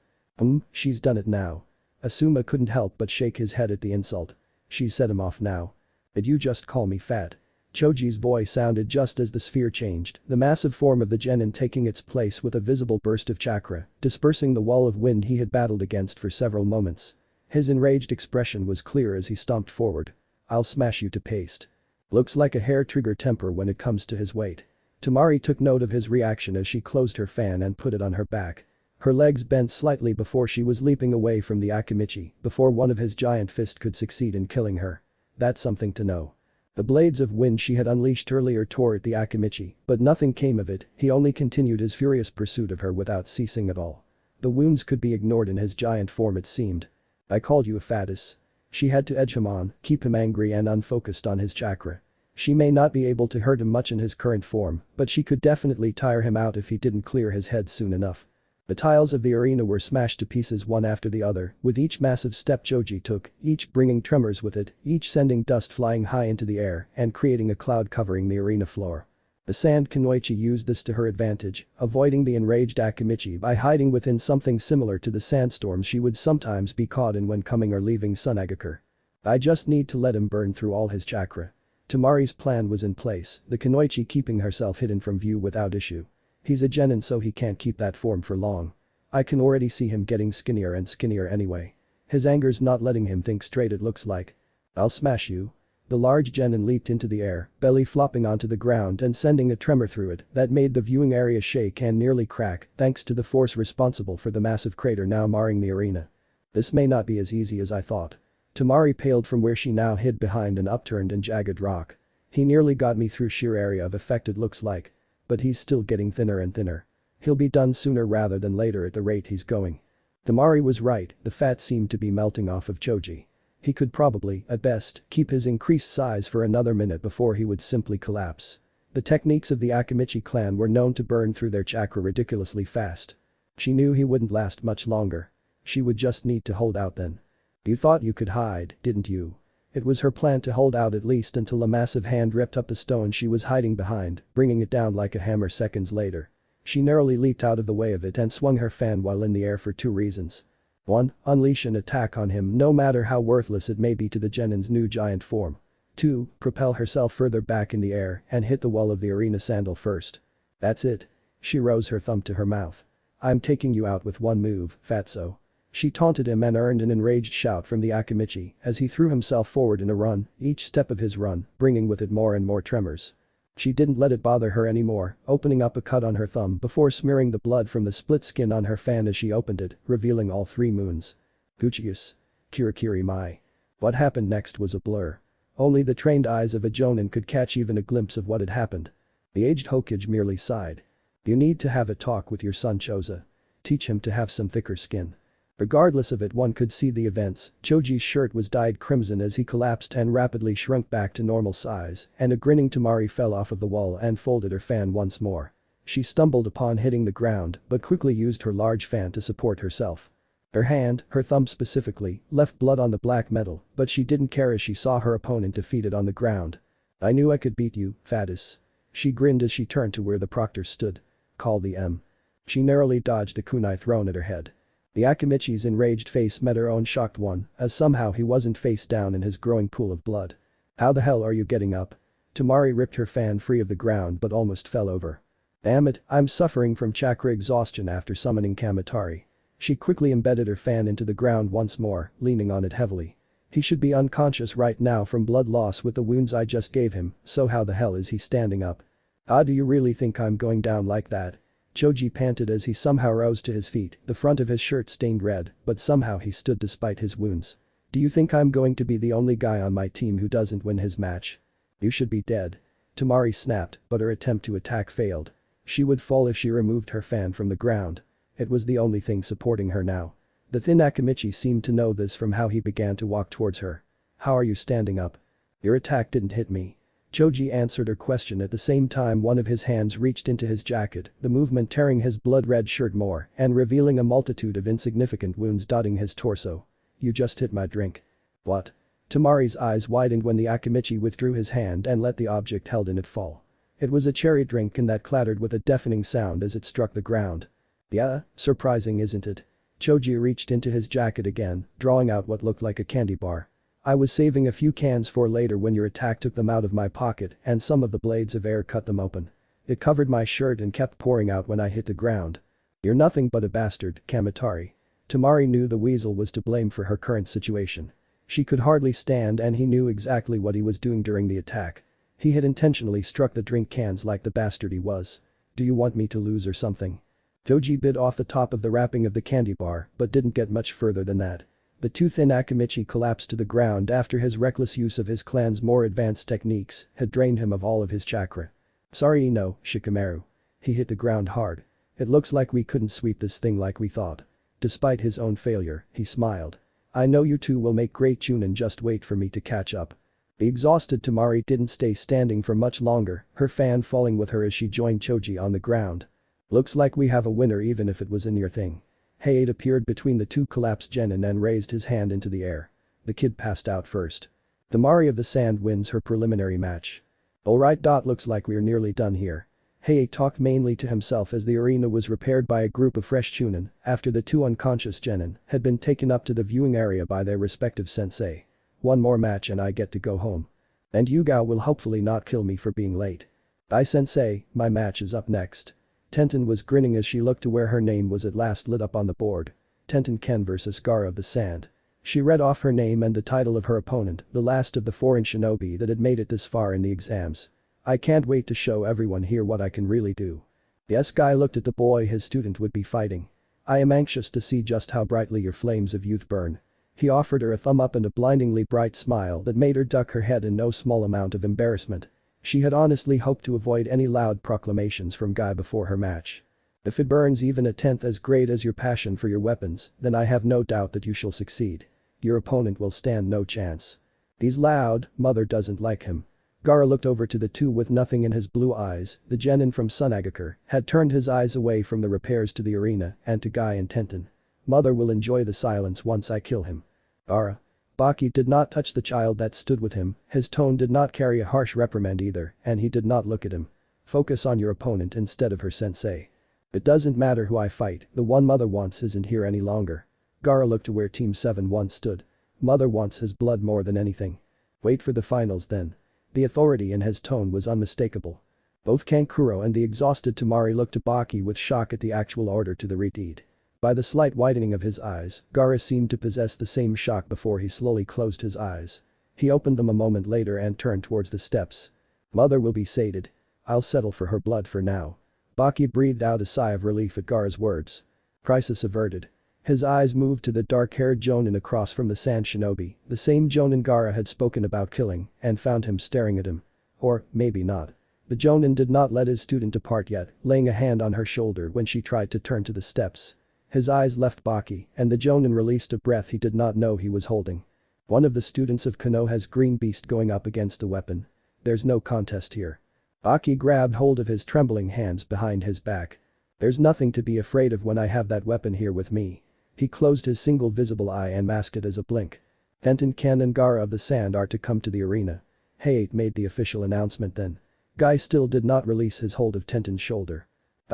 She's done it now. Asuma couldn't help but shake his head at the insult. She set him off now. Did you just call me fat? Choji's voice sounded just as the sphere changed, the massive form of the genin taking its place with a visible burst of chakra, dispersing the wall of wind he had battled against for several moments. His enraged expression was clear as he stomped forward. I'll smash you to paste. Looks like a hair-trigger temper when it comes to his weight. Tamari took note of his reaction as she closed her fan and put it on her back. Her legs bent slightly before she was leaping away from the Akimichi before one of his giant fists could succeed in killing her. That's something to know. The blades of wind she had unleashed earlier tore at the Akimichi, but nothing came of it, he only continued his furious pursuit of her without ceasing at all. The wounds could be ignored in his giant form it seemed. I called you a fatus. She had to edge him on, keep him angry and unfocused on his chakra. She may not be able to hurt him much in his current form, but she could definitely tire him out if he didn't clear his head soon enough. The tiles of the arena were smashed to pieces one after the other, with each massive step Choji took, each bringing tremors with it, each sending dust flying high into the air and creating a cloud covering the arena floor. The sand Kunoichi used this to her advantage, avoiding the enraged Akimichi by hiding within something similar to the sandstorms she would sometimes be caught in when coming or leaving Sunagakure. I just need to let him burn through all his chakra. Tamari's plan was in place, the Kunoichi keeping herself hidden from view without issue. He's a genin so he can't keep that form for long. I can already see him getting skinnier and skinnier anyway. His anger's not letting him think straight it looks like. I'll smash you. The large genin leaped into the air, belly flopping onto the ground and sending a tremor through it that made the viewing area shake and nearly crack thanks to the force responsible for the massive crater now marring the arena. This may not be as easy as I thought. Tamari paled from where she now hid behind an upturned and jagged rock. He nearly got me through sheer area of effect it looks like. But he's still getting thinner and thinner. He'll be done sooner rather than later at the rate he's going. Tamari was right, the fat seemed to be melting off of Choji. He could probably, at best, keep his increased size for another minute before he would simply collapse. The techniques of the Akimichi clan were known to burn through their chakra ridiculously fast. She knew he wouldn't last much longer. She would just need to hold out then. You thought you could hide, didn't you? It was her plan to hold out at least until a massive hand ripped up the stone she was hiding behind, bringing it down like a hammer seconds later. She narrowly leaped out of the way of it and swung her fan while in the air for 2 reasons. 1. Unleash an attack on him no matter how worthless it may be to the genin's new giant form. 2. Propel herself further back in the air and hit the wall of the arena sandal first. That's it. She rose her thumb to her mouth. I'm taking you out with one move, fatso. She taunted him and earned an enraged shout from the Akimichi as he threw himself forward in a run, each step of his run bringing with it more and more tremors. She didn't let it bother her anymore, opening up a cut on her thumb before smearing the blood from the split skin on her fan as she opened it, revealing all 3 moons. Uchiha. Kirakiri mai. What happened next was a blur. Only the trained eyes of a jonin could catch even a glimpse of what had happened. The aged Hokage merely sighed. You need to have a talk with your son Choza. Teach him to have some thicker skin. Regardless of it, one could see the events. Choji's shirt was dyed crimson as he collapsed and rapidly shrunk back to normal size, and a grinning Temari fell off of the wall and folded her fan once more. She stumbled upon hitting the ground but quickly used her large fan to support herself. Her hand, her thumb specifically, left blood on the black metal, but she didn't care as she saw her opponent defeated on the ground. I knew I could beat you, fattest. She grinned as she turned to where the proctor stood. Call the M. She narrowly dodged the kunai thrown at her head. The Akimichi's enraged face met her own shocked one, as somehow he wasn't face down in his growing pool of blood. How the hell are you getting up? Temari ripped her fan free of the ground but almost fell over. Damn it, I'm suffering from chakra exhaustion after summoning Kamatari. She quickly embedded her fan into the ground once more, leaning on it heavily. He should be unconscious right now from blood loss with the wounds I just gave him, so how the hell is he standing up? Ah, do you really think I'm going down like that? Choji panted as he somehow rose to his feet, the front of his shirt stained red, but somehow he stood despite his wounds. Do you think I'm going to be the only guy on my team who doesn't win his match? You should be dead. Temari snapped, but her attempt to attack failed. She would fall if she removed her fan from the ground. It was the only thing supporting her now. The thin Akimichi seemed to know this from how he began to walk towards her. How are you standing up? Your attack didn't hit me. Choji answered her question at the same time one of his hands reached into his jacket, the movement tearing his blood-red shirt more and revealing a multitude of insignificant wounds dotting his torso. You just hit my drink. What? Temari's eyes widened when the Akimichi withdrew his hand and let the object held in it fall. It was a cherry drink and that clattered with a deafening sound as it struck the ground. Yeah, surprising isn't it? Choji reached into his jacket again, drawing out what looked like a candy bar. I was saving a few cans for later when your attack took them out of my pocket and some of the blades of air cut them open. It covered my shirt and kept pouring out when I hit the ground. You're nothing but a bastard, Kamatari. Temari knew the weasel was to blame for her current situation. She could hardly stand and he knew exactly what he was doing during the attack. He had intentionally struck the drink cans like the bastard he was. Do you want me to lose or something? Choji bit off the top of the wrapping of the candy bar but didn't get much further than that. The too thin Akimichi collapsed to the ground after his reckless use of his clan's more advanced techniques had drained him of all of his chakra. Sorry no, Shikamaru. He hit the ground hard. It looks like we couldn't sweep this thing like we thought. Despite his own failure, he smiled. I know you two will make great chunin, just wait for me to catch up. The exhausted Temari didn't stay standing for much longer, her fan falling with her as she joined Choji on the ground. Looks like we have a winner even if it was a near thing. Hayate appeared between the two collapsed genin and raised his hand into the air. The kid passed out first. Temari of the Sand wins her preliminary match. Alright. Looks like we're nearly done here. Hayate talked mainly to himself as the arena was repaired by a group of fresh chunin after the two unconscious genin had been taken up to the viewing area by their respective sensei. One more match and I get to go home. And Yugao will hopefully not kill me for being late. Bye sensei, my match is up next. Tenten was grinning as she looked to where her name was at last lit up on the board. Tenten Ken vs Gara of the Sand. She read off her name and the title of her opponent, the last of the foreign shinobi that had made it this far in the exams. I can't wait to show everyone here what I can really do. Yes, Guy looked at the boy his student would be fighting. I am anxious to see just how brightly your flames of youth burn. He offered her a thumb up and a blindingly bright smile that made her duck her head in no small amount of embarrassment. She had honestly hoped to avoid any loud proclamations from Guy before her match. If it burns even a tenth as great as your passion for your weapons, then I have no doubt that you shall succeed. Your opponent will stand no chance. He's loud, mother doesn't like him. Gara looked over to the two with nothing in his blue eyes. The genin from Sunagaker had turned his eyes away from the repairs to the arena and to Guy and Tenten. Mother will enjoy the silence once I kill him. Gara. Baki did not touch the child that stood with him, his tone did not carry a harsh reprimand either, and he did not look at him. Focus on your opponent instead of her sensei. It doesn't matter who I fight, the one mother wants isn't here any longer. Gara looked to where Team 7 once stood. Mother wants his blood more than anything. Wait for the finals then. The authority in his tone was unmistakable. Both Kankuro and the exhausted Temari looked to Baki with shock at the actual order to the redeed. By the slight widening of his eyes, Gara seemed to possess the same shock before he slowly closed his eyes. He opened them a moment later and turned towards the steps. Mother will be sated. I'll settle for her blood for now. Baki breathed out a sigh of relief at Gaara's words. Crisis averted. His eyes moved to the dark-haired Jonin across from the sand shinobi, the same Jonin Gaara had spoken about killing, and found him staring at him. Or, maybe not. The Jonin did not let his student depart yet, laying a hand on her shoulder when she tried to turn to the steps. His eyes left Baki, and the Jonin released a breath he did not know he was holding. One of the students of Kano has green beast going up against the weapon. There's no contest here. Baki grabbed hold of his trembling hands behind his back. There's nothing to be afraid of when I have that weapon here with me. He closed his single visible eye and masked it as a blink. Tenten, Ken and Gaara of the sand are to come to the arena. Hayate made the official announcement then. Guy still did not release his hold of Tenten's shoulder.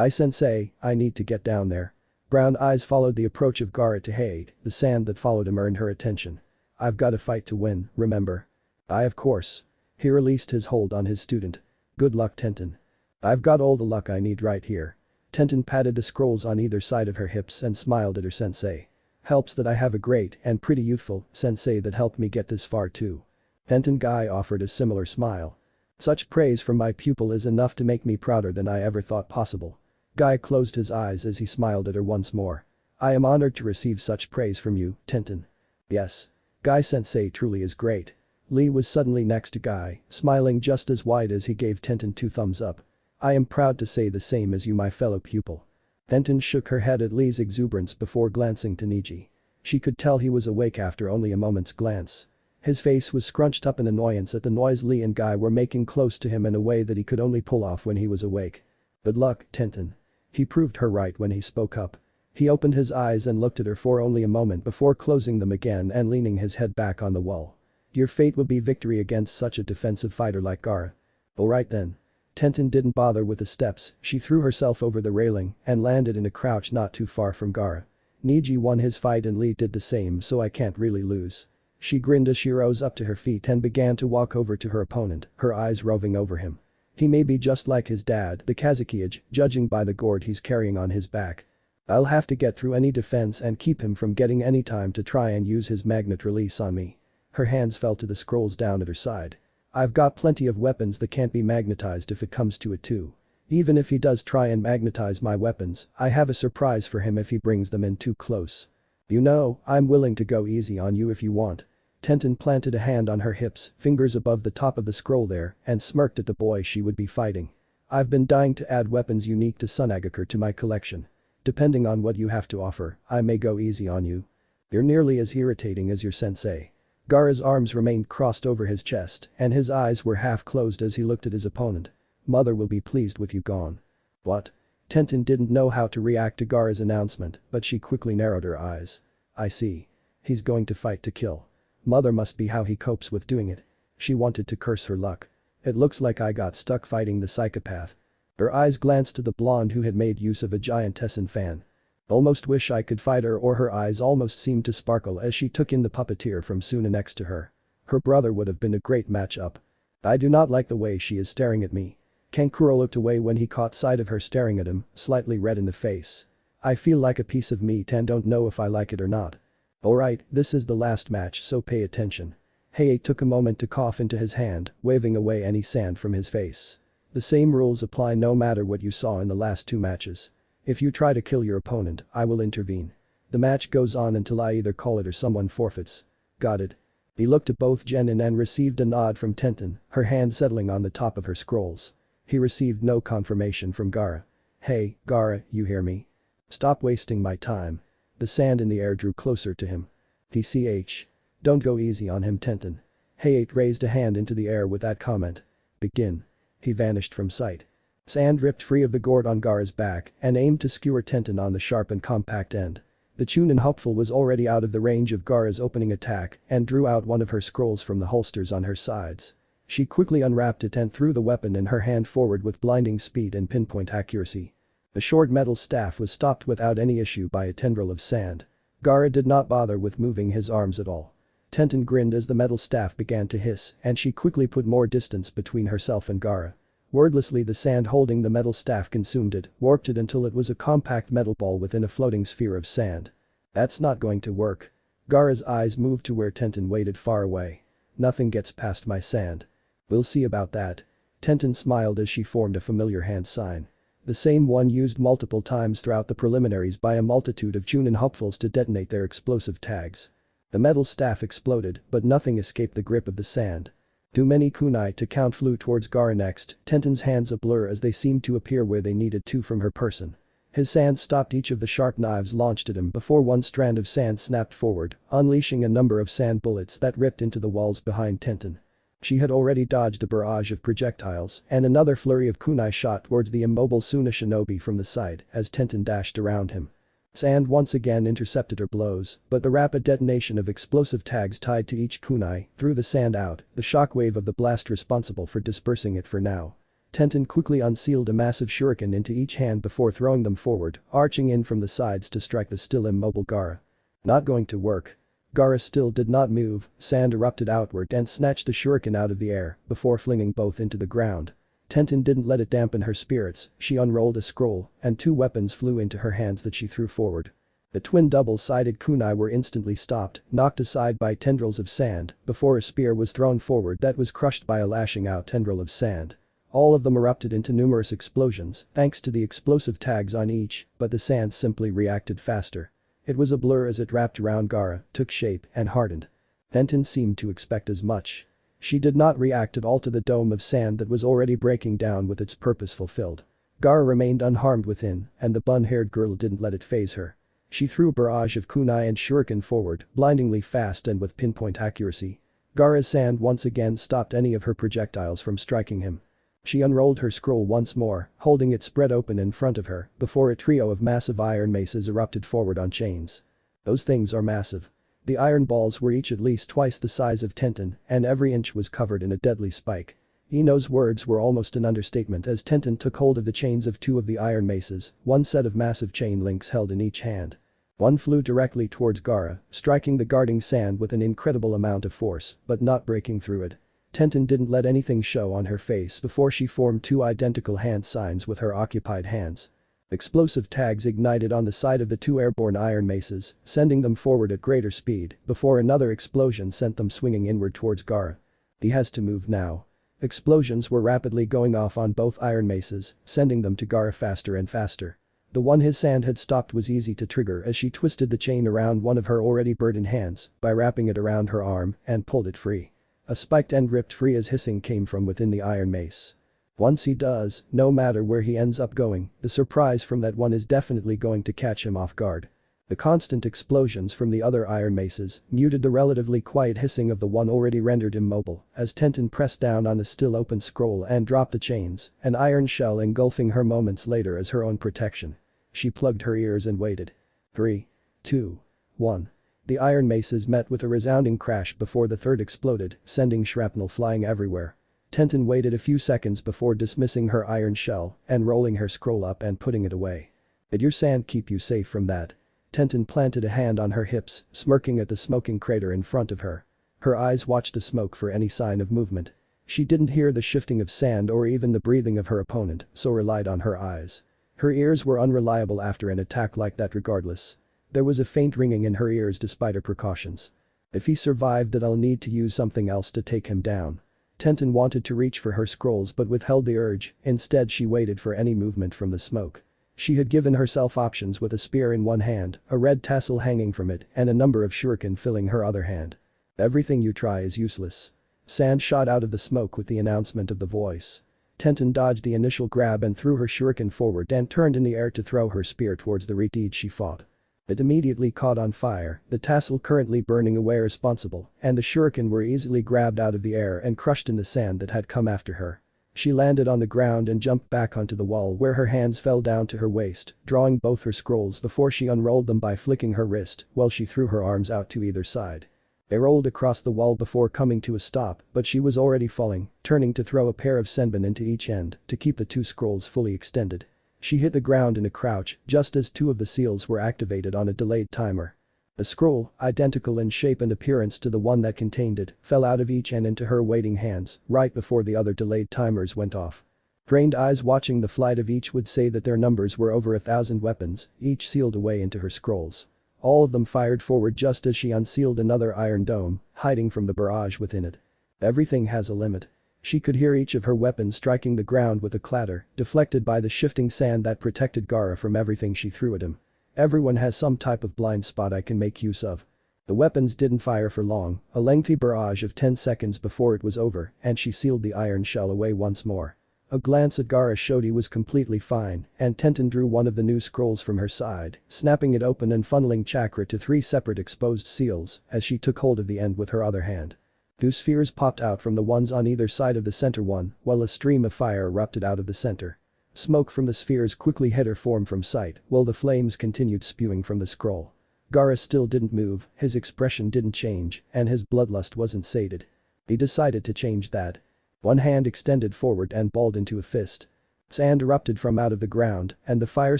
Sensei, I need to get down there. Brown eyes followed the approach of Gaara to Hayate, the sand that followed him earned her attention. I've got a fight to win, remember? Of course. He released his hold on his student. Good luck, Tenten. I've got all the luck I need right here. Tenten patted the scrolls on either side of her hips and smiled at her sensei. Helps that I have a great and pretty youthful sensei that helped me get this far too. Tenten Guy offered a similar smile. Such praise from my pupil is enough to make me prouder than I ever thought possible. Guy closed his eyes as he smiled at her once more. I am honored to receive such praise from you, Tenten. Yes. Guy sensei truly is great. Lee was suddenly next to Guy, smiling just as wide as he gave Tenten 2 thumbs up. I am proud to say the same as you, my fellow pupil. Tenten shook her head at Lee's exuberance before glancing to Niji. She could tell he was awake after only a moment's glance. His face was scrunched up in annoyance at the noise Lee and Guy were making close to him in a way that he could only pull off when he was awake. Good luck, Tenten. He proved her right when he spoke up. He opened his eyes and looked at her for only a moment before closing them again and leaning his head back on the wall. Your fate will be victory against such a defensive fighter like Gaara. Alright then. Tenten didn't bother with the steps, she threw herself over the railing and landed in a crouch not too far from Gaara. Niji won his fight and Lee did the same, so I can't really lose. She grinned as she rose up to her feet and began to walk over to her opponent, her eyes roving over him. He may be just like his dad, the Kazukiage, judging by the gourd he's carrying on his back. I'll have to get through any defense and keep him from getting any time to try and use his magnet release on me. Her hands fell to the scrolls down at her side. I've got plenty of weapons that can't be magnetized if it comes to it too. Even if he does try and magnetize my weapons, I have a surprise for him if he brings them in too close. You know, I'm willing to go easy on you if you want. Tenten planted a hand on her hips, fingers above the top of the scroll there, and smirked at the boy she would be fighting. I've been dying to add weapons unique to Sunagakur to my collection. Depending on what you have to offer, I may go easy on you. You're nearly as irritating as your sensei. Gaara's arms remained crossed over his chest, and his eyes were half closed as he looked at his opponent. Mother will be pleased with you gone. What? Tenten didn't know how to react to Gaara's announcement, but she quickly narrowed her eyes. I see. He's going to fight to kill. Mother must be how he copes with doing it. She wanted to curse her luck. It looks like I got stuck fighting the psychopath. Her eyes glanced to the blonde who had made use of a giantessan fan. Almost wish I could fight her, or her eyes almost seemed to sparkle as she took in the puppeteer from Suna next to her. Her brother would have been a great match-up. I do not like the way she is staring at me. Kankuro looked away when he caught sight of her staring at him, slightly red in the face. I feel like a piece of meat and don't know if I like it or not. Alright, this is the last match, so pay attention. Hayate took a moment to cough into his hand, waving away any sand from his face. The same rules apply no matter what you saw in the last 2 matches. If you try to kill your opponent, I will intervene. The match goes on until I either call it or someone forfeits. Got it? He looked at both Genin and received a nod from Tenten, her hand settling on the top of her scrolls. He received no confirmation from Gaara. Hey, Gaara, you hear me? Stop wasting my time. The sand in the air drew closer to him. TCH. Don't go easy on him, Tenten. Hayate raised a hand into the air with that comment. Begin. He vanished from sight. Sand ripped free of the gourd on Gaara's back and aimed to skewer Tenten on the sharp and compact end. The Chunin hopeful was already out of the range of Gaara's opening attack and drew out one of her scrolls from the holsters on her sides. She quickly unwrapped it and threw the weapon in her hand forward with blinding speed and pinpoint accuracy. The short metal staff was stopped without any issue by a tendril of sand. Gaara did not bother with moving his arms at all. Tenten grinned as the metal staff began to hiss and she quickly put more distance between herself and Gaara. Wordlessly, the sand holding the metal staff consumed it, warped it until it was a compact metal ball within a floating sphere of sand. That's not going to work. Gaara's eyes moved to where Tenten waited far away. Nothing gets past my sand. We'll see about that. Tenten smiled as she formed a familiar hand sign. The same one used multiple times throughout the preliminaries by a multitude of Chunin hopefuls to detonate their explosive tags. The metal staff exploded, but nothing escaped the grip of the sand. Too many kunai to count flew towards Gaara next, Tenten's hands a blur as they seemed to appear where they needed to from her person. His sand stopped each of the sharp knives launched at him before one strand of sand snapped forward, unleashing a number of sand bullets that ripped into the walls behind Tenten. She had already dodged a barrage of projectiles, and another flurry of kunai shot towards the immobile Suna shinobi from the side as Tenten dashed around him. Sand once again intercepted her blows, but the rapid detonation of explosive tags tied to each kunai threw the sand out, the shockwave of the blast responsible for dispersing it for now. Tenten quickly unsealed a massive shuriken into each hand before throwing them forward, arching in from the sides to strike the still immobile Gaara. Not going to work. Gaara still did not move, sand erupted outward and snatched the shuriken out of the air before flinging both into the ground. Tenten didn't let it dampen her spirits, she unrolled a scroll, and two weapons flew into her hands that she threw forward. The twin double-sided kunai were instantly stopped, knocked aside by tendrils of sand, before a spear was thrown forward that was crushed by a lashing out tendril of sand. All of them erupted into numerous explosions, thanks to the explosive tags on each, but the sand simply reacted faster. It was a blur as it wrapped around Gaara, took shape, and hardened. Tenten seemed to expect as much. She did not react at all to the dome of sand that was already breaking down with its purpose fulfilled. Gaara remained unharmed within, and the bun-haired girl didn't let it faze her. She threw a barrage of kunai and shuriken forward, blindingly fast and with pinpoint accuracy. Gaara's sand once again stopped any of her projectiles from striking him. She unrolled her scroll once more, holding it spread open in front of her, before a trio of massive iron maces erupted forward on chains. Those things are massive. The iron balls were each at least twice the size of Tenten, and every inch was covered in a deadly spike. Ino's words were almost an understatement as Tenten took hold of the chains of two of the iron maces, one set of massive chain links held in each hand. One flew directly towards Gaara, striking the guarding sand with an incredible amount of force, but not breaking through it. Tenten didn't let anything show on her face before she formed two identical hand signs with her occupied hands. Explosive tags ignited on the side of the two airborne iron maces, sending them forward at greater speed before another explosion sent them swinging inward towards Gaara. He has to move now. Explosions were rapidly going off on both iron maces, sending them to Gaara faster and faster. The one his sand had stopped was easy to trigger as she twisted the chain around one of her already burdened hands by wrapping it around her arm and pulled it free. A spiked end ripped free as hissing came from within the iron mace. Once he does, no matter where he ends up going, the surprise from that one is definitely going to catch him off guard. The constant explosions from the other iron maces muted the relatively quiet hissing of the one already rendered immobile as Tenten pressed down on the still open scroll and dropped the chains, an iron shell engulfing her moments later as her own protection. She plugged her ears and waited. 3, 2, 1. The iron maces met with a resounding crash before the third exploded, sending shrapnel flying everywhere. Tenten waited a few seconds before dismissing her iron shell and rolling her scroll up and putting it away. Did your sand keep you safe from that? Tenten planted a hand on her hips, smirking at the smoking crater in front of her. Her eyes watched the smoke for any sign of movement. She didn't hear the shifting of sand or even the breathing of her opponent, so relied on her eyes. Her ears were unreliable after an attack like that regardless. There was a faint ringing in her ears despite her precautions. If he survived then I'll need to use something else to take him down. Tenten wanted to reach for her scrolls but withheld the urge, instead she waited for any movement from the smoke. She had given herself options with a spear in one hand, a red tassel hanging from it, and a number of shuriken filling her other hand. Everything you try is useless. Sand shot out of the smoke with the announcement of the voice. Tenten dodged the initial grab and threw her shuriken forward and turned in the air to throw her spear towards the reed she fought. It immediately caught on fire, the tassel currently burning away responsible, and the shuriken were easily grabbed out of the air and crushed in the sand that had come after her. She landed on the ground and jumped back onto the wall where her hands fell down to her waist, drawing both her scrolls before she unrolled them by flicking her wrist while she threw her arms out to either side. They rolled across the wall before coming to a stop, but she was already falling, turning to throw a pair of senbon into each end to keep the two scrolls fully extended. She hit the ground in a crouch just as two of the seals were activated on a delayed timer. A scroll, identical in shape and appearance to the one that contained it, fell out of each and into her waiting hands right before the other delayed timers went off. Trained eyes watching the flight of each would say that their numbers were over 1,000 weapons, each sealed away into her scrolls. All of them fired forward just as she unsealed another iron dome, hiding from the barrage within it. Everything has a limit. She could hear each of her weapons striking the ground with a clatter, deflected by the shifting sand that protected Gaara from everything she threw at him. Everyone has some type of blind spot I can make use of. The weapons didn't fire for long, a lengthy barrage of 10 seconds before it was over, and she sealed the iron shell away once more. A glance at Gaara showed he was completely fine, and Tenten drew one of the new scrolls from her side, snapping it open and funneling chakra to 3 separate exposed seals as she took hold of the end with her other hand. 2 spheres popped out from the ones on either side of the center one, while a stream of fire erupted out of the center. Smoke from the spheres quickly hid her form from sight, while the flames continued spewing from the scroll. Gaara still didn't move, his expression didn't change, and his bloodlust wasn't sated. He decided to change that. One hand extended forward and balled into a fist. Sand erupted from out of the ground, and the fire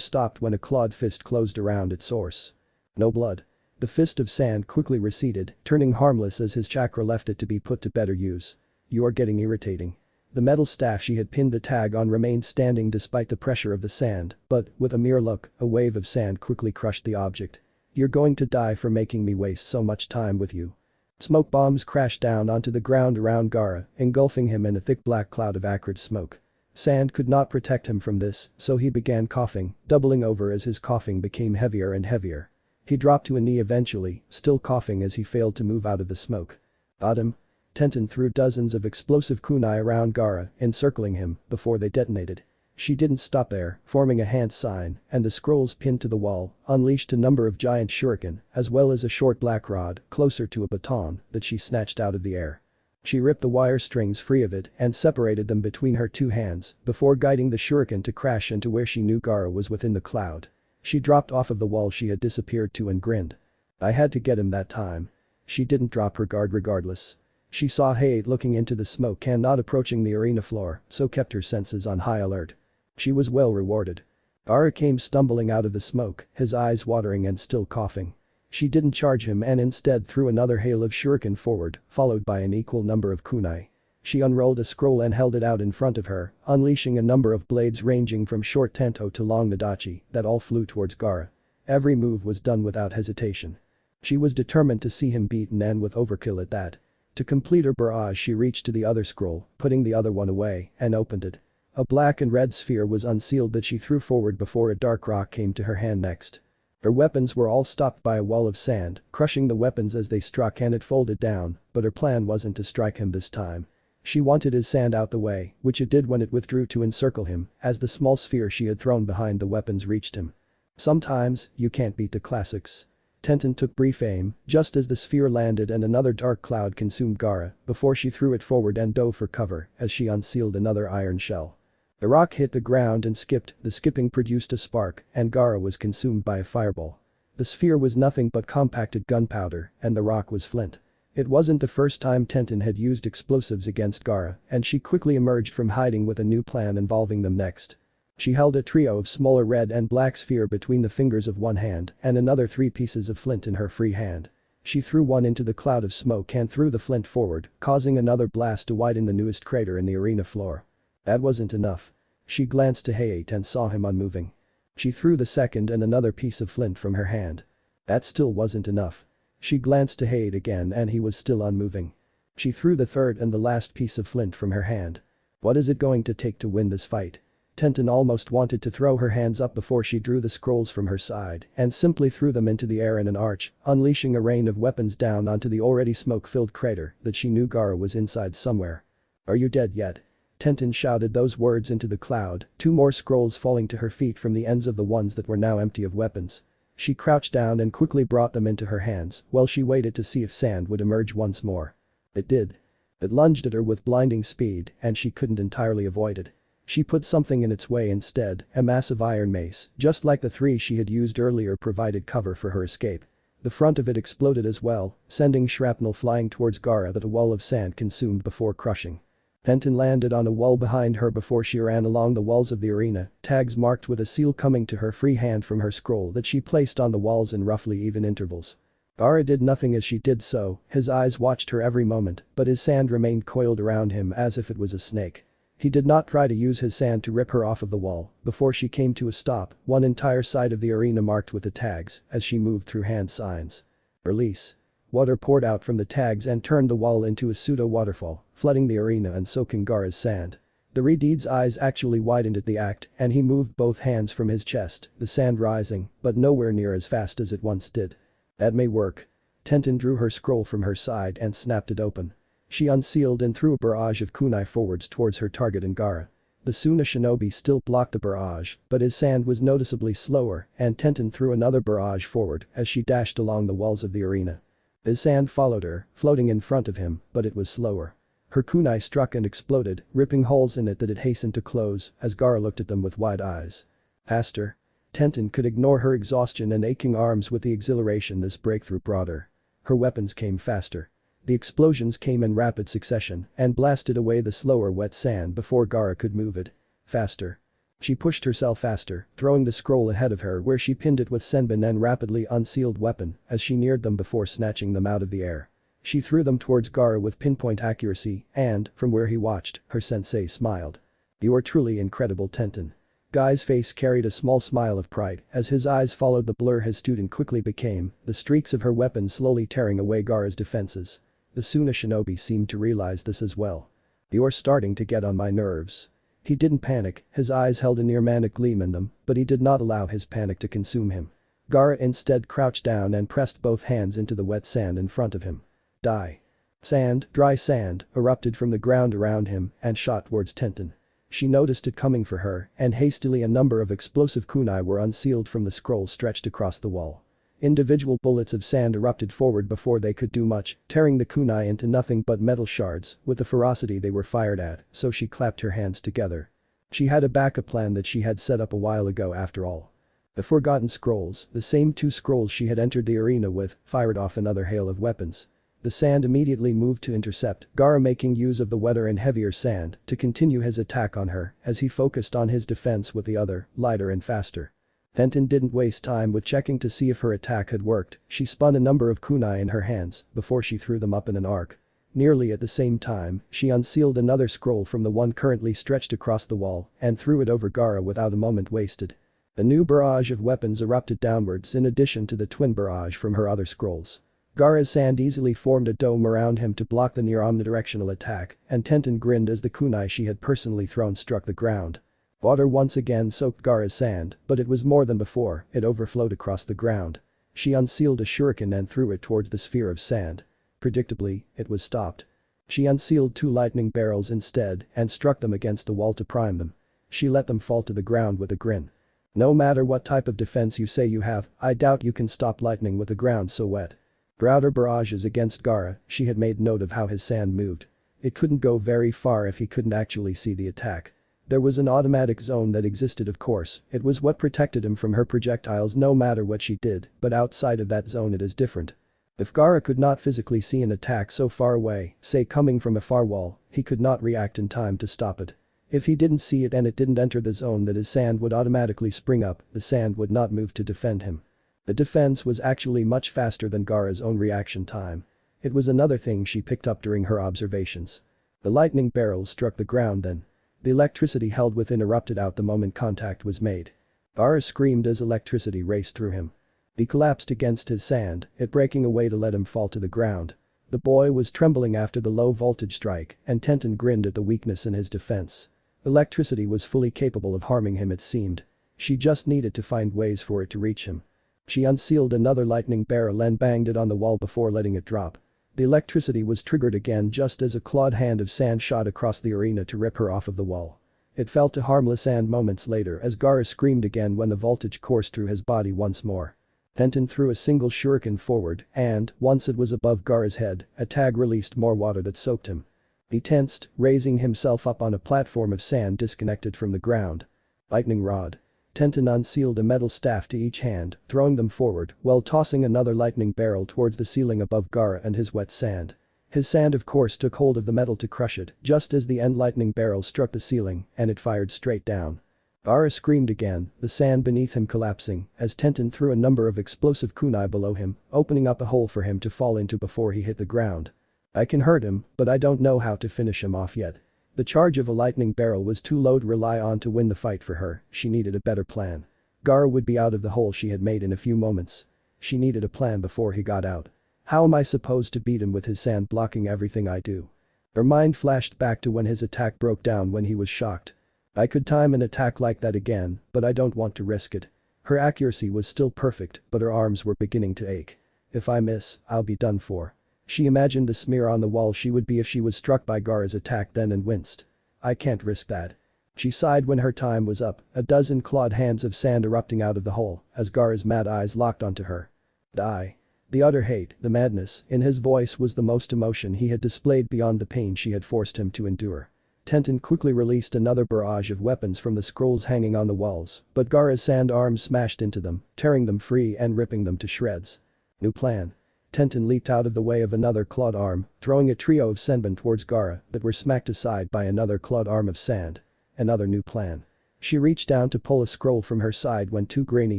stopped when a clawed fist closed around its source. No blood. The fist of sand quickly receded, turning harmless as his chakra left it to be put to better use. You are getting irritating. The metal staff she had pinned the tag on remained standing despite the pressure of the sand, but, with a mere look, a wave of sand quickly crushed the object. You're going to die for making me waste so much time with you. Smoke bombs crashed down onto the ground around Gaara, engulfing him in a thick black cloud of acrid smoke. Sand could not protect him from this, so he began coughing, doubling over as his coughing became heavier and heavier. He dropped to a knee eventually, still coughing as he failed to move out of the smoke. Got him? Tenten threw dozens of explosive kunai around Gaara, encircling him, before they detonated. She didn't stop there, forming a hand sign, and the scrolls pinned to the wall unleashed a number of giant shuriken, as well as a short black rod, closer to a baton, that she snatched out of the air. She ripped the wire strings free of it and separated them between her 2 hands, before guiding the shuriken to crash into where she knew Gaara was within the cloud. She dropped off of the wall she had disappeared to and grinned. I had to get him that time. She didn't drop her guard regardless. She saw Hate looking into the smoke and not approaching the arena floor, so kept her senses on high alert. She was well rewarded. Gaara came stumbling out of the smoke, his eyes watering and still coughing. She didn't charge him and instead threw another hail of shuriken forward, followed by an equal number of kunai. She unrolled a scroll and held it out in front of her, unleashing a number of blades ranging from short tento to long nadachi that all flew towards Gaara. Every move was done without hesitation. She was determined to see him beaten and with overkill at that. To complete her barrage she reached to the other scroll, putting the other one away, and opened it. A black and red sphere was unsealed that she threw forward before a dark rock came to her hand next. Her weapons were all stopped by a wall of sand, crushing the weapons as they struck and it folded down, but her plan wasn't to strike him this time. She wanted his sand out the way, which it did when it withdrew to encircle him, as the small sphere she had thrown behind the weapons reached him. Sometimes, you can't beat the classics. Tenten took brief aim, just as the sphere landed and another dark cloud consumed Gaara, before she threw it forward and dove for cover as she unsealed another iron shell. The rock hit the ground and skipped, the skipping produced a spark, and Gaara was consumed by a fireball. The sphere was nothing but compacted gunpowder, and the rock was flint. It wasn't the first time Tenten had used explosives against Gaara, and she quickly emerged from hiding with a new plan involving them next. She held a trio of smaller red and black sphere between the fingers of one hand and another 3 pieces of flint in her free hand. She threw one into the cloud of smoke and threw the flint forward, causing another blast to widen the newest crater in the arena floor. That wasn't enough. She glanced to Hayate and saw him unmoving. She threw the second and another piece of flint from her hand. That still wasn't enough. She glanced to Hayate again and he was still unmoving. She threw the third and the last piece of flint from her hand. What is it going to take to win this fight? Tenten almost wanted to throw her hands up before she drew the scrolls from her side and simply threw them into the air in an arch, unleashing a rain of weapons down onto the already smoke-filled crater that she knew Gaara was inside somewhere. Are you dead yet? Tenten shouted those words into the cloud, 2 more scrolls falling to her feet from the ends of the ones that were now empty of weapons. She crouched down and quickly brought them into her hands while she waited to see if sand would emerge once more. It did. It lunged at her with blinding speed and she couldn't entirely avoid it. She put something in its way instead, a massive iron mace, just like the 3 she had used earlier provided cover for her escape. The front of it exploded as well, sending shrapnel flying towards Gaara that a wall of sand consumed before crushing. Tenten landed on a wall behind her before she ran along the walls of the arena, tags marked with a seal coming to her free hand from her scroll that she placed on the walls in roughly even intervals. Gaara did nothing as she did so, his eyes watched her every moment, but his sand remained coiled around him as if it was a snake. He did not try to use his sand to rip her off of the wall before she came to a stop, one entire side of the arena marked with the tags as she moved through hand signs. Release. Water poured out from the tags and turned the wall into a pseudo-waterfall, flooding the arena and soaking Gaara's sand. The Redeed's eyes actually widened at the act and he moved both hands from his chest, the sand rising, but nowhere near as fast as it once did. That may work. Tenten drew her scroll from her side and snapped it open. She unsealed and threw a barrage of kunai forwards towards her target and Gaara. The Suna shinobi still blocked the barrage, but his sand was noticeably slower and Tenten threw another barrage forward as she dashed along the walls of the arena. His sand followed her, floating in front of him, but it was slower. Her kunai struck and exploded, ripping holes in it that it hastened to close as Gaara looked at them with wide eyes. Faster. Tenten could ignore her exhaustion and aching arms with the exhilaration this breakthrough brought her. Her weapons came faster. The explosions came in rapid succession and blasted away the slower wet sand before Gaara could move it. Faster. She pushed herself faster, throwing the scroll ahead of her where she pinned it with Senbin and rapidly unsealed weapon as she neared them before snatching them out of the air. She threw them towards Gaara with pinpoint accuracy and, from where he watched, her sensei smiled. "You are truly incredible, Tenten." Guy's face carried a small smile of pride as his eyes followed the blur his student quickly became, the streaks of her weapon slowly tearing away Gaara's defenses. The Suna shinobi seemed to realize this as well. "You're starting to get on my nerves." He didn't panic, his eyes held a near manic gleam in them, but he did not allow his panic to consume him. Gaara instead crouched down and pressed both hands into the wet sand in front of him. Die. Sand, dry sand, erupted from the ground around him and shot towards Tenten. She noticed it coming for her and hastily a number of explosive kunai were unsealed from the scroll stretched across the wall. Individual bullets of sand erupted forward before they could do much, tearing the kunai into nothing but metal shards with the ferocity they were fired at, so she clapped her hands together. She had a backup plan that she had set up a while ago after all. The forgotten scrolls, the same two scrolls she had entered the arena with, fired off another hail of weapons. The sand immediately moved to intercept, Gaara making use of the wetter and heavier sand to continue his attack on her as he focused on his defense with the other, lighter and faster. Tenten didn't waste time with checking to see if her attack had worked, she spun a number of kunai in her hands before she threw them up in an arc. Nearly at the same time, she unsealed another scroll from the one currently stretched across the wall and threw it over Gaara without a moment wasted. A new barrage of weapons erupted downwards in addition to the twin barrage from her other scrolls. Gaara's sand easily formed a dome around him to block the near omnidirectional attack, and Tenten grinned as the kunai she had personally thrown struck the ground. Water once again soaked Gaara's sand, but it was more than before, it overflowed across the ground. She unsealed a shuriken and threw it towards the sphere of sand. Predictably, it was stopped. She unsealed two lightning barrels instead and struck them against the wall to prime them. She let them fall to the ground with a grin. "No matter what type of defense you say you have, I doubt you can stop lightning with the ground so wet." For outer barrages against Gaara, she had made note of how his sand moved. It couldn't go very far if he couldn't actually see the attack. There was an automatic zone that existed of course, it was what protected him from her projectiles no matter what she did, but outside of that zone it is different. If Gaara could not physically see an attack so far away, say coming from a far wall, he could not react in time to stop it. If he didn't see it and it didn't enter the zone that his sand would automatically spring up, the sand would not move to defend him. The defense was actually much faster than Gaara's own reaction time. It was another thing she picked up during her observations. The lightning barrels struck the ground then. The electricity held within erupted out the moment contact was made. Gaara screamed as electricity raced through him. He collapsed against his sand, it breaking away to let him fall to the ground. The boy was trembling after the low voltage strike and Tenten grinned at the weakness in his defense. Electricity was fully capable of harming him it seemed. She just needed to find ways for it to reach him. She unsealed another lightning barrel and banged it on the wall before letting it drop. The electricity was triggered again just as a clawed hand of sand shot across the arena to rip her off of the wall. It fell to harmless and moments later as Gaara screamed again when the voltage coursed through his body once more. Tenten threw a single shuriken forward and, once it was above Gaara's head, a tag released more water that soaked him. He tensed, raising himself up on a platform of sand disconnected from the ground. Lightning rod. Tenten unsealed a metal staff to each hand, throwing them forward while tossing another lightning barrel towards the ceiling above Gaara and his wet sand. His sand of course took hold of the metal to crush it just as the end lightning barrel struck the ceiling and it fired straight down. Gaara screamed again, the sand beneath him collapsing as Tenten threw a number of explosive kunai below him, opening up a hole for him to fall into before he hit the ground. "I can hurt him, but I don't know how to finish him off yet." The charge of a lightning barrel was too low to rely on to win the fight for her, she needed a better plan. Gaara would be out of the hole she had made in a few moments. She needed a plan before he got out. How am I supposed to beat him with his sand blocking everything I do? Her mind flashed back to when his attack broke down when he was shocked. I could time an attack like that again, but I don't want to risk it. Her accuracy was still perfect, but her arms were beginning to ache. If I miss, I'll be done for. She imagined the smear on the wall she would be if she was struck by Gaara's attack then and winced. I can't risk that. She sighed when her time was up, a dozen clawed hands of sand erupting out of the hole as Gaara's mad eyes locked onto her. Die. The utter hate, the madness, in his voice was the most emotion he had displayed beyond the pain she had forced him to endure. Tenten quickly released another barrage of weapons from the scrolls hanging on the walls, but Gaara's sand arms smashed into them, tearing them free and ripping them to shreds. New plan. Tenten leaped out of the way of another clawed arm, throwing a trio of senbon towards Gaara that were smacked aside by another clawed arm of sand. Another new plan. She reached down to pull a scroll from her side when two grainy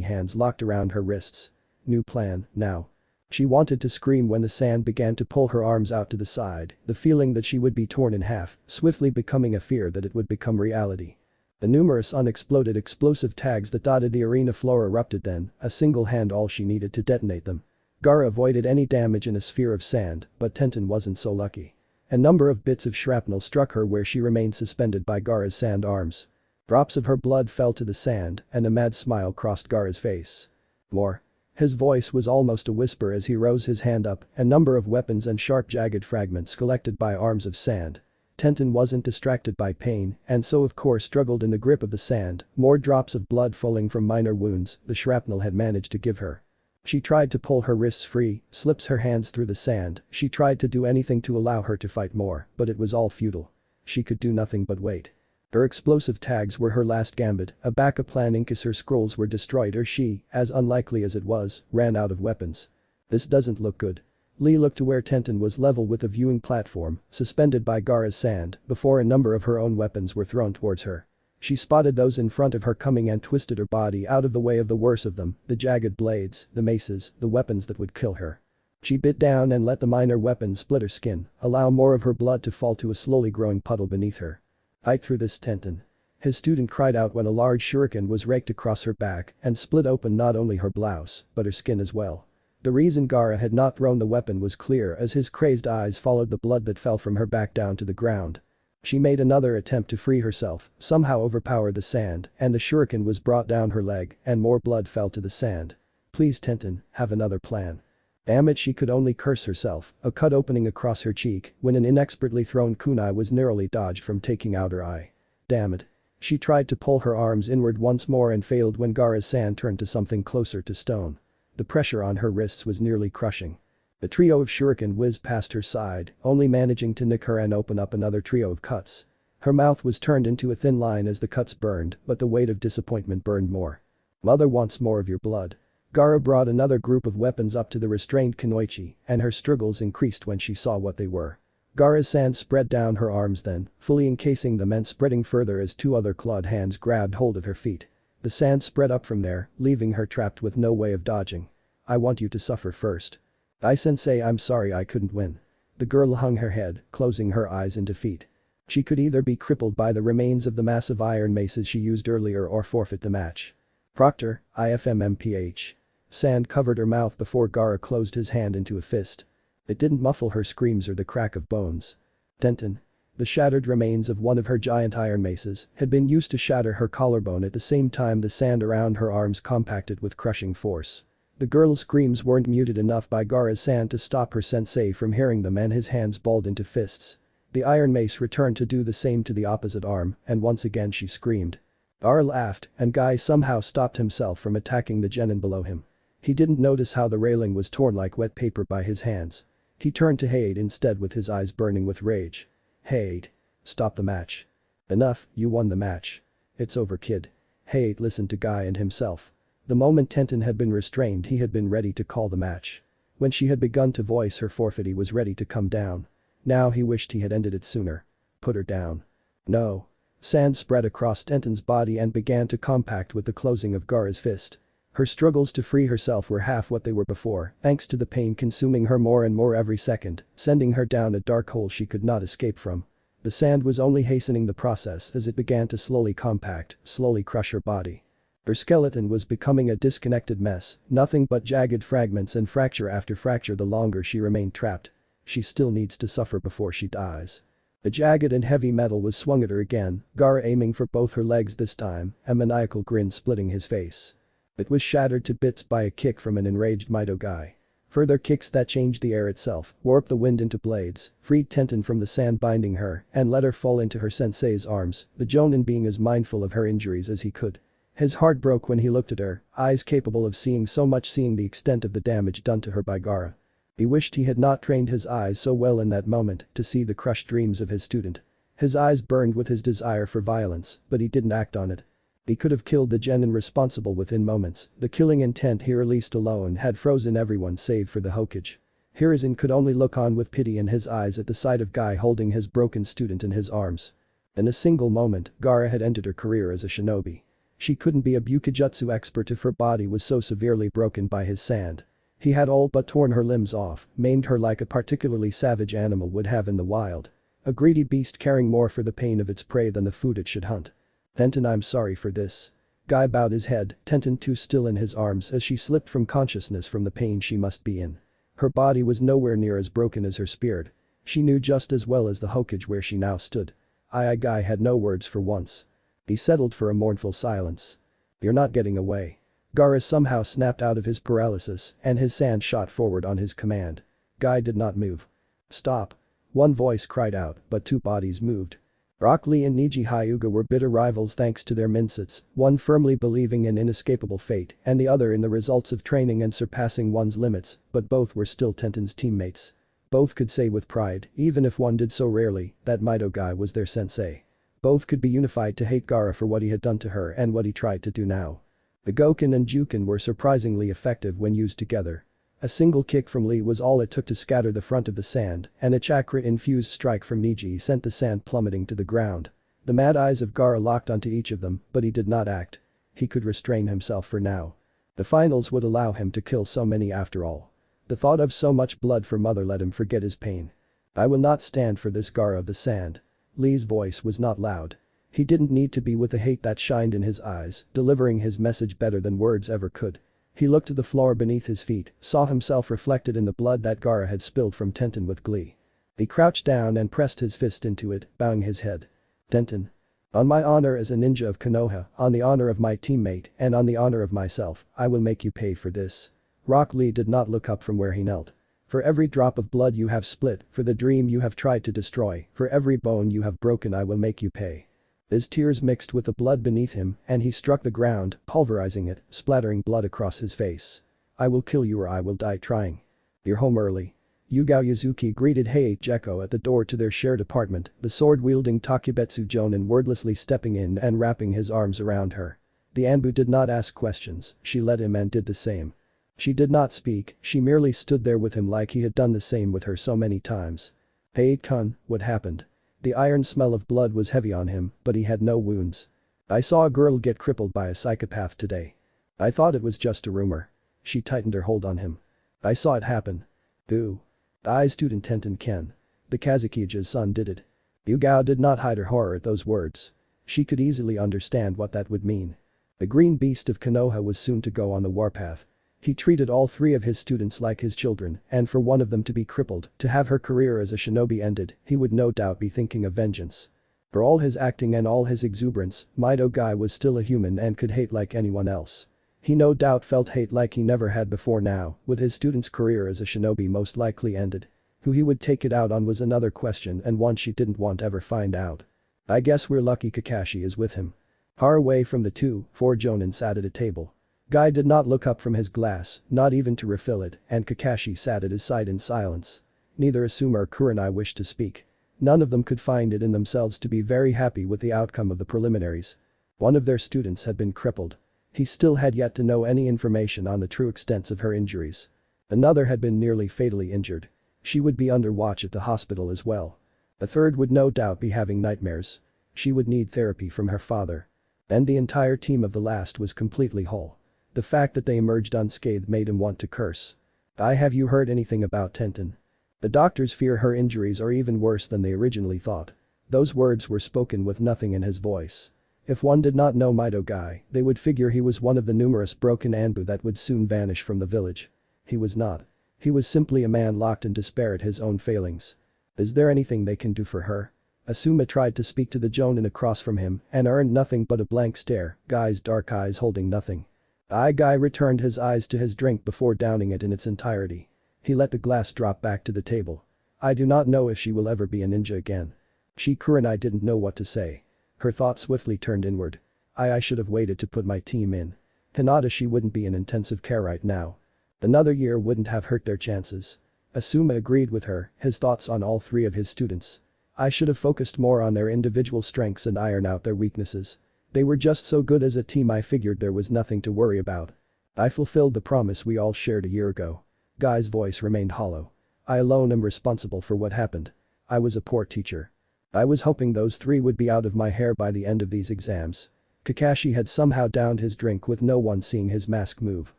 hands locked around her wrists. New plan, now. She wanted to scream when the sand began to pull her arms out to the side, the feeling that she would be torn in half, swiftly becoming a fear that it would become reality. The numerous unexploded explosive tags that dotted the arena floor erupted then, a single hand all she needed to detonate them. Gaara avoided any damage in a sphere of sand, but Tenten wasn't so lucky. A number of bits of shrapnel struck her where she remained suspended by Gaara's sand arms. Drops of her blood fell to the sand, and a mad smile crossed Gaara's face. More. His voice was almost a whisper as he rose his hand up, a number of weapons and sharp jagged fragments collected by arms of sand. Tenten wasn't distracted by pain, and so of course struggled in the grip of the sand, more drops of blood falling from minor wounds the shrapnel had managed to give her. She tried to pull her wrists free, slips her hands through the sand, she tried to do anything to allow her to fight more, but it was all futile. She could do nothing but wait. Her explosive tags were her last gambit, a backup plan in case her scrolls were destroyed or she, as unlikely as it was, ran out of weapons. This doesn't look good. Lee looked to where Tenten was level with a viewing platform, suspended by Gaara's sand, before a number of her own weapons were thrown towards her. She spotted those in front of her coming and twisted her body out of the way of the worst of them, the jagged blades, the maces, the weapons that would kill her. She bit down and let the minor weapons split her skin, allow more of her blood to fall to a slowly growing puddle beneath her. Fight through this, Tenten. His student cried out when a large shuriken was raked across her back and split open not only her blouse, but her skin as well. The reason Gaara had not thrown the weapon was clear as his crazed eyes followed the blood that fell from her back down to the ground. She made another attempt to free herself, somehow overpower the sand, and the shuriken was brought down her leg and more blood fell to the sand. Please, Tenten, have another plan. Damn it, she could only curse herself, a cut opening across her cheek when an inexpertly thrown kunai was narrowly dodged from taking out her eye. Damn it. She tried to pull her arms inward once more and failed when Gaara's sand turned to something closer to stone. The pressure on her wrists was nearly crushing. The trio of shuriken whizzed past her side, only managing to nick her and open up another trio of cuts. Her mouth was turned into a thin line as the cuts burned, but the weight of disappointment burned more. Mother wants more of your blood. Gaara brought another group of weapons up to the restrained kunoichi, and her struggles increased when she saw what they were. Gaara's sand spread down her arms then, fully encasing them and spreading further as two other clawed hands grabbed hold of her feet. The sand spread up from there, leaving her trapped with no way of dodging. I want you to suffer first. Sensei, I'm sorry I couldn't win. The girl hung her head, closing her eyes in defeat. She could either be crippled by the remains of the massive iron maces she used earlier or forfeit the match. Proctor, IFMMPH. Sand covered her mouth before Gaara closed his hand into a fist. It didn't muffle her screams or the crack of bones. Tenten. The shattered remains of one of her giant iron maces had been used to shatter her collarbone at the same time the sand around her arms compacted with crushing force. The girl's screams weren't muted enough by Gaara's sand to stop her sensei from hearing them and his hands balled into fists. The iron mace returned to do the same to the opposite arm and once again she screamed. Gaara laughed and Guy somehow stopped himself from attacking the genin below him. He didn't notice how the railing was torn like wet paper by his hands. He turned to Hade instead with his eyes burning with rage. Hade. Stop the match. Enough, you won the match. It's over, kid. Hade listened to Guy and himself. The moment Tenten had been restrained he had been ready to call the match. When she had begun to voice her forfeit he was ready to come down. Now he wished he had ended it sooner. Put her down. No. Sand spread across Tenten's body and began to compact with the closing of Gaara's fist. Her struggles to free herself were half what they were before, thanks to the pain consuming her more and more every second, sending her down a dark hole she could not escape from. The sand was only hastening the process as it began to slowly compact, slowly crush her body. Her skeleton was becoming a disconnected mess, nothing but jagged fragments and fracture after fracture the longer she remained trapped. She still needs to suffer before she dies. The jagged and heavy metal was swung at her again, Gaara aiming for both her legs this time, a maniacal grin splitting his face. It was shattered to bits by a kick from an enraged Mido guy. Further kicks that changed the air itself, warped the wind into blades, freed Tenten from the sand binding her, and let her fall into her sensei's arms, the Jonin being as mindful of her injuries as he could. His heart broke when he looked at her, eyes capable of seeing so much, seeing the extent of the damage done to her by Gaara. He wished he had not trained his eyes so well in that moment to see the crushed dreams of his student. His eyes burned with his desire for violence, but he didn't act on it. He could have killed the genin responsible within moments, the killing intent he released alone had frozen everyone save for the Hokage. Hiruzen could only look on with pity in his eyes at the sight of Guy holding his broken student in his arms. In a single moment, Gaara had ended her career as a shinobi. She couldn't be a Byakugan expert if her body was so severely broken by his sand. He had all but torn her limbs off, maimed her like a particularly savage animal would have in the wild. A greedy beast caring more for the pain of its prey than the food it should hunt. Tenten, I'm sorry for this. Guy bowed his head, Tenten too still in his arms as she slipped from consciousness from the pain she must be in. Her body was nowhere near as broken as her spirit. She knew just as well as the Hokage where she now stood. Guy had no words for once. He settled for a mournful silence. You're not getting away. Gaara somehow snapped out of his paralysis and his sand shot forward on his command. Guy did not move. Stop. One voice cried out, but two bodies moved. Rock Lee and Niji Hyuga were bitter rivals thanks to their minsets, one firmly believing in inescapable fate and the other in the results of training and surpassing one's limits, but both were still Tenten's teammates. Both could say with pride, even if one did so rarely, that Mido guy was their sensei. Both could be unified to hate Gaara for what he had done to her and what he tried to do now. The Goken and Juken were surprisingly effective when used together. A single kick from Lee was all it took to scatter the front of the sand, and a chakra-infused strike from Niji sent the sand plummeting to the ground. The mad eyes of Gaara locked onto each of them, but he did not act. He could restrain himself for now. The finals would allow him to kill so many after all. The thought of so much blood for mother let him forget his pain. I will not stand for this, Gaara of the sand. Lee's voice was not loud. He didn't need to be with the hate that shined in his eyes, delivering his message better than words ever could. He looked to the floor beneath his feet, saw himself reflected in the blood that Gaara had spilled from Tenten with glee. He crouched down and pressed his fist into it, bowing his head. Tenten. On my honor as a ninja of Konoha, on the honor of my teammate, and on the honor of myself, I will make you pay for this. Rock Lee did not look up from where he knelt. For every drop of blood you have split, for the dream you have tried to destroy, for every bone you have broken I will make you pay. His tears mixed with the blood beneath him and he struck the ground, pulverizing it, splattering blood across his face. I will kill you or I will die trying. You're home early. Yugao Yuzuki greeted Hei Jekko at the door to their shared apartment, the sword-wielding Takebetsu Jonin wordlessly stepping in and wrapping his arms around her. The Anbu did not ask questions, she led him and did the same. She did not speak, she merely stood there with him like he had done the same with her so many times. Hei-kun, what happened? The iron smell of blood was heavy on him, but he had no wounds. I saw a girl get crippled by a psychopath today. I thought it was just a rumor. She tightened her hold on him. I saw it happen. Who? I student Tenten Ken. The Kazukija's son did it. Yugao did not hide her horror at those words. She could easily understand what that would mean. The green beast of Konoha was soon to go on the warpath. He treated all three of his students like his children, and for one of them to be crippled, to have her career as a shinobi ended, he would no doubt be thinking of vengeance. For all his acting and all his exuberance, Mido Guy was still a human and could hate like anyone else. He no doubt felt hate like he never had before now, with his student's career as a shinobi most likely ended. Who he would take it out on was another question and one she didn't want ever find out. I guess we're lucky Kakashi is with him. Far away from the two, 4 Jonin sat at a table. Guy did not look up from his glass, not even to refill it, and Kakashi sat at his side in silence. Neither Asuma or Kurenai wished to speak. None of them could find it in themselves to be very happy with the outcome of the preliminaries. One of their students had been crippled. He still had yet to know any information on the true extents of her injuries. Another had been nearly fatally injured. She would be under watch at the hospital as well. A third would no doubt be having nightmares. She would need therapy from her father. And the entire team of the last was completely whole. The fact that they emerged unscathed made him want to curse. Have you heard anything about Tenten? The doctors fear her injuries are even worse than they originally thought. Those words were spoken with nothing in his voice. If one did not know Mido Guy, they would figure he was one of the numerous broken Anbu that would soon vanish from the village. He was not. He was simply a man locked in despair at his own failings. Is there anything they can do for her? Asuma tried to speak to the Jonin across from him and earned nothing but a blank stare, Guy's dark eyes holding nothing. Guy returned his eyes to his drink before downing it in its entirety. He let the glass drop back to the table. I do not know if she will ever be a ninja again. Kurenai didn't know what to say. Her thoughts swiftly turned inward. I should have waited to put my team in. Hinata, she wouldn't be in intensive care right now. Another year wouldn't have hurt their chances. Asuma agreed with her, his thoughts on all three of his students. I should have focused more on their individual strengths and iron out their weaknesses. They were just so good as a team, I figured there was nothing to worry about. I fulfilled the promise we all shared a year ago. Guy's voice remained hollow. I alone am responsible for what happened. I was a poor teacher. I was hoping those three would be out of my hair by the end of these exams. Kakashi had somehow downed his drink with no one seeing his mask move.